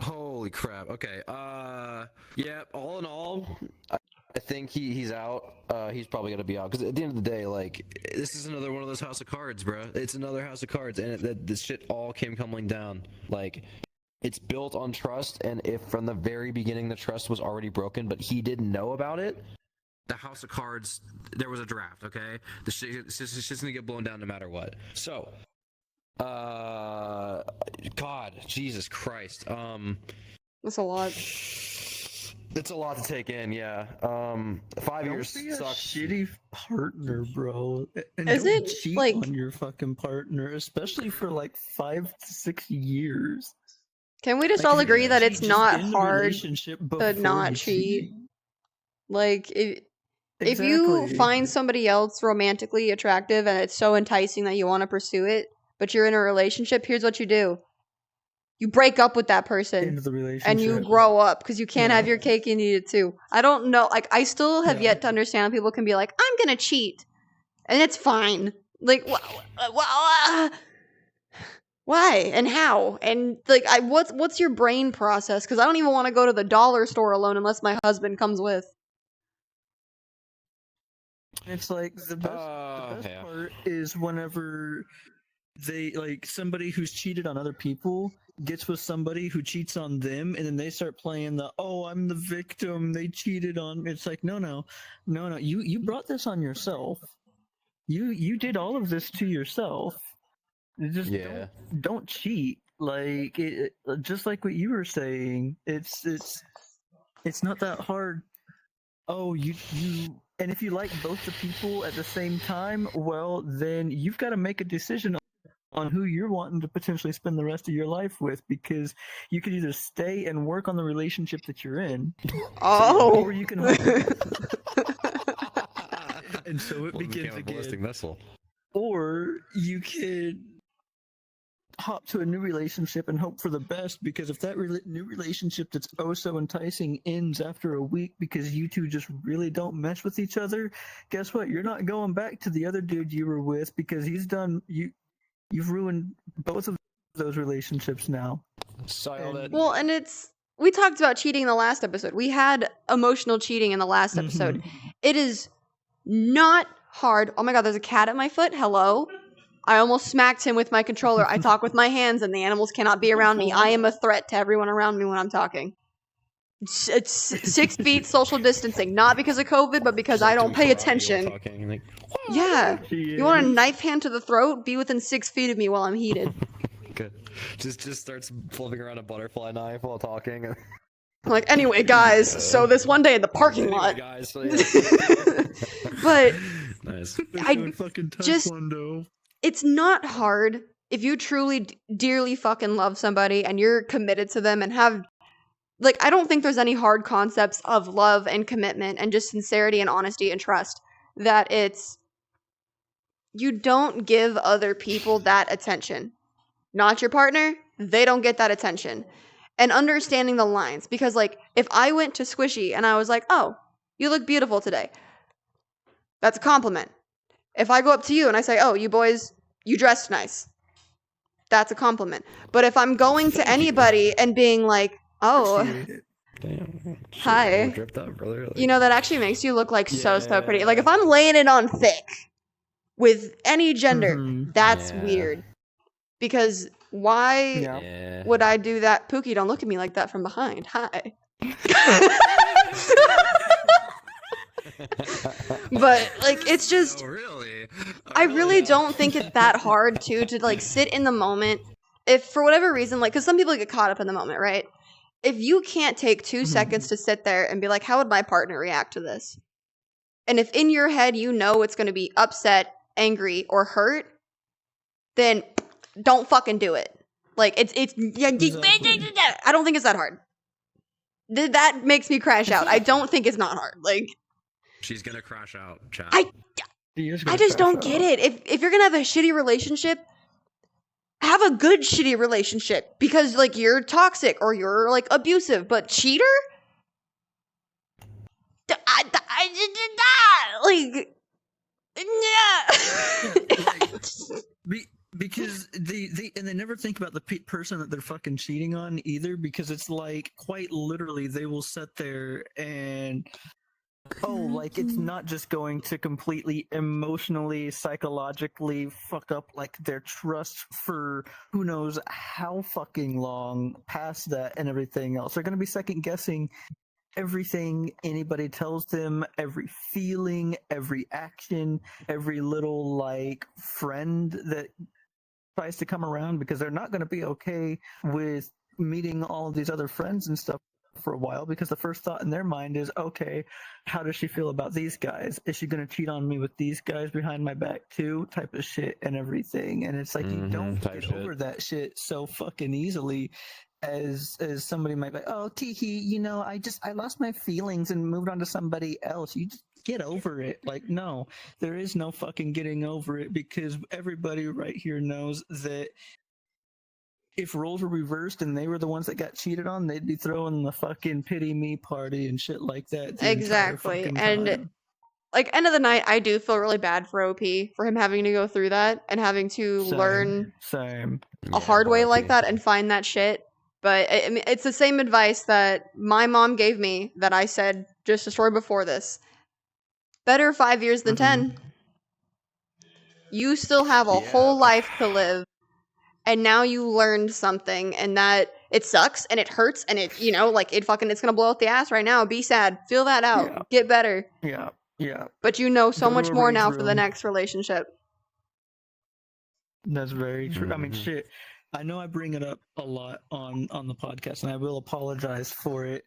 Holy crap. Okay. Yeah. All in all, I think he's out. He's probably gonna be out because at the end of the day, like, this is another one of those House of Cards, bro. It's another House of Cards, and this shit all came tumbling down. Like, it's built on trust, and if from the very beginning the trust was already broken, but he didn't know about it, the House of Cards, there was a draft. Okay, the shit's just gonna get blown down no matter what. So. God, Jesus Christ. That's a lot. It's a lot to take in, yeah. 5 years Don't be a sucks. shitty partner, bro. And Is don't it, cheat like- on your fucking partner, especially for like 5 to 6 years. Can we just Like, all if agree you're that actually it's just not in the hard relationship to before not you cheat? Like, if you Exactly. find somebody else romantically attractive and it's so enticing that you want to pursue it, but you're in a relationship, here's what you do. You break up with that person. into the relationship And you grow up because you can't have Yeah. your cake and eat it too. I don't know. Like, I still have Yeah. yet to understand how people can be like, I'm going to cheat. And it's fine. Like, why and how? And like, what's your brain process? Because I don't even want to go to the dollar store alone unless my husband comes with. It's like the best Yeah. part is whenever they, like, somebody who's cheated on other people gets with somebody who cheats on them, and then they start playing the, oh, I'm the victim, they cheated on me. It's like, no, you brought this on yourself. You did all of this to yourself. Just Yeah. don't cheat. Like, just like what you were saying, it's not that hard. Oh, you and if you like both the people at the same time, well, then you've got to make a decision on who you're wanting to potentially spend the rest of your life with, because you could either stay and work on the relationship that you're in, Oh. or you can and so it begins a ballistic again. missile. Or you could hop to a new relationship and hope for the best, because if that new relationship that's oh so enticing ends after a week because you two just really don't mesh with each other, guess what? You're not going back to the other dude you were with, because you've ruined both of those relationships now. Soiled it. Well, and we talked about cheating in the last episode. We had emotional cheating in the last episode. It is not hard. Oh my god, there's a cat at my foot. Hello. I almost smacked him with my controller. I talk with my hands and the animals cannot be around me. I am a threat to everyone around me when I'm talking. It's 6 feet social distancing, not because of COVID, but because I don't pay attention. Yeah. You want a knife hand to the throat? Be within 6 feet of me while I'm heated. Good. Just starts flipping around a butterfly knife while talking. I'm like, anyway, guys, so this one day in the parking Anyway, lot. guys, so yeah. But Nice. I just- it's not hard if you truly dearly fucking love somebody and you're committed to them and have, like, I don't think there's any hard concepts of love and commitment and just sincerity and honesty and trust, that it's, you don't give other people that attention. Not your partner, they don't get that attention. And understanding the lines, because, like, if I went to Squishy and I was like, oh, you look beautiful today, that's a compliment. If I go up to you and I say, oh, you boys, you dressed nice, that's a compliment. But if I'm going to anybody and being like, oh, Damn. Hi. Dripped up, brother. Like, you know, that actually makes you look like so pretty. Yeah. Like, if I'm laying it on thick with any gender, Mhm. that's Yeah. weird. Because why yeah. would I do that? Pookie, don't look at me like that from behind. Hi. But, like, it's just, Oh, really? I really don't think it's that hard to like sit in the moment. If for whatever reason, like, because some people get caught up in the moment, right? If you can't take 2 seconds to sit there and be like, how would my partner react to this? And if in your head you know it's going to be upset, angry, or hurt, then don't fucking do it. Like, it's yeah, Exactly. I don't think it's that hard. That makes me crash out. I don't think it's not hard. Like, She's gonna crash out, chat. I just don't get it. If you're gonna have a shitty relationship, have a good shitty relationship, because, like, you're toxic or you're, like, abusive. But cheater, like, Because they never think about the person that they're fucking cheating on either, because it's like quite literally they will sit there and like it's not just going to completely emotionally, psychologically fuck up like their trust for who knows how fucking long past that and everything else. They're going to be second guessing everything anybody tells them, every feeling, every action, every little like friend that tries to come around, because they're not going to be okay with meeting all of these other friends and stuff for a while, because the first thought in their mind is, okay, how does she feel about these guys? Is she going to cheat on me with these guys behind my back too? Type of shit and everything. And it's like, you don't get over that shit so fucking easily as somebody might be like, oh, teehee, you know, I lost my feelings and moved on to somebody else. You just get over it. Like, no, there is no fucking getting over it, because everybody right here knows that if roles were reversed and they were the ones that got cheated on, they'd be throwing the fucking pity me party and shit like that. Exactly. And like, end of the night, I do feel really bad for OP for him having to go through that and having to learn a hard way like that and find that shit. But I mean, it's the same advice that my mom gave me that I said just a story before this. Better 5 years than 10. You still have a whole life to live. And now you learned something, and that it sucks and it hurts and it, you know, like it's gonna blow out the ass right now. Be sad. Feel that out. Get better. Yeah. But you know so much more now for the next relationship. That's very true. I mean, shit. I know I bring it up a lot on the podcast, and I will apologize for it.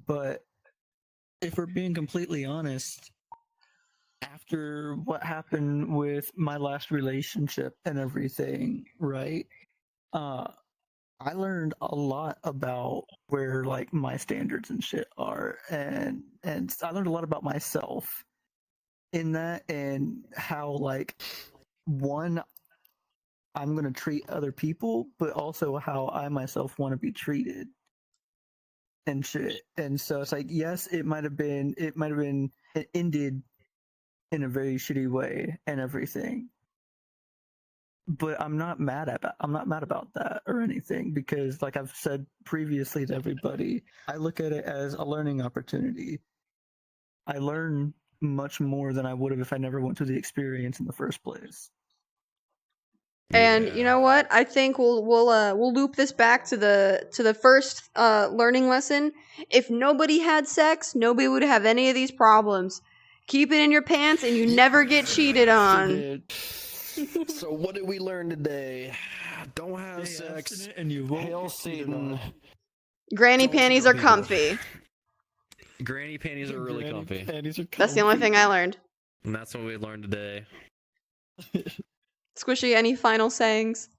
But if we're being completely honest, after what happened with my last relationship and everything, right? I learned a lot about where like my standards and shit are, and I learned a lot about myself in that, and how like one, I'm gonna treat other people, but also how I myself want to be treated and shit. And so it's like, yes, it ended in a very shitty way and everything, but I'm not mad about that or anything, because like I've said previously to everybody, I look at it as a learning opportunity. I learn much more than I would have if I never went through the experience in the first place. And you know what? I think we'll loop this back to the first learning lesson. If nobody had sex, nobody would have any of these problems. Keep it in your pants, and you never get cheated on. So what did we learn today? Don't have sex, and you won't hail Satan. Granny panties are comfy. Granny panties are really comfy. That's the only thing I learned. And that's what we learned today. Squishy, any final sayings?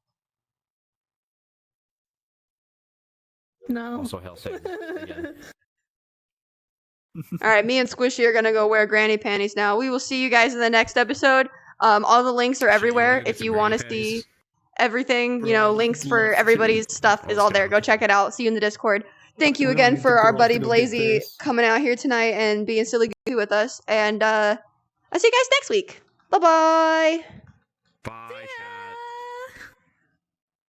No. Also hail Satan again. Alright, me and Squishy are gonna go wear granny panties now. We will see you guys in the next episode. All the links are everywhere if you want to see everything. You know, links for everybody's stuff is all there. Go check it out. See you in the Discord. Thank you again for our buddy Blazy coming out here tonight and being silly goofy with us. And I'll see you guys next week. Bye-bye!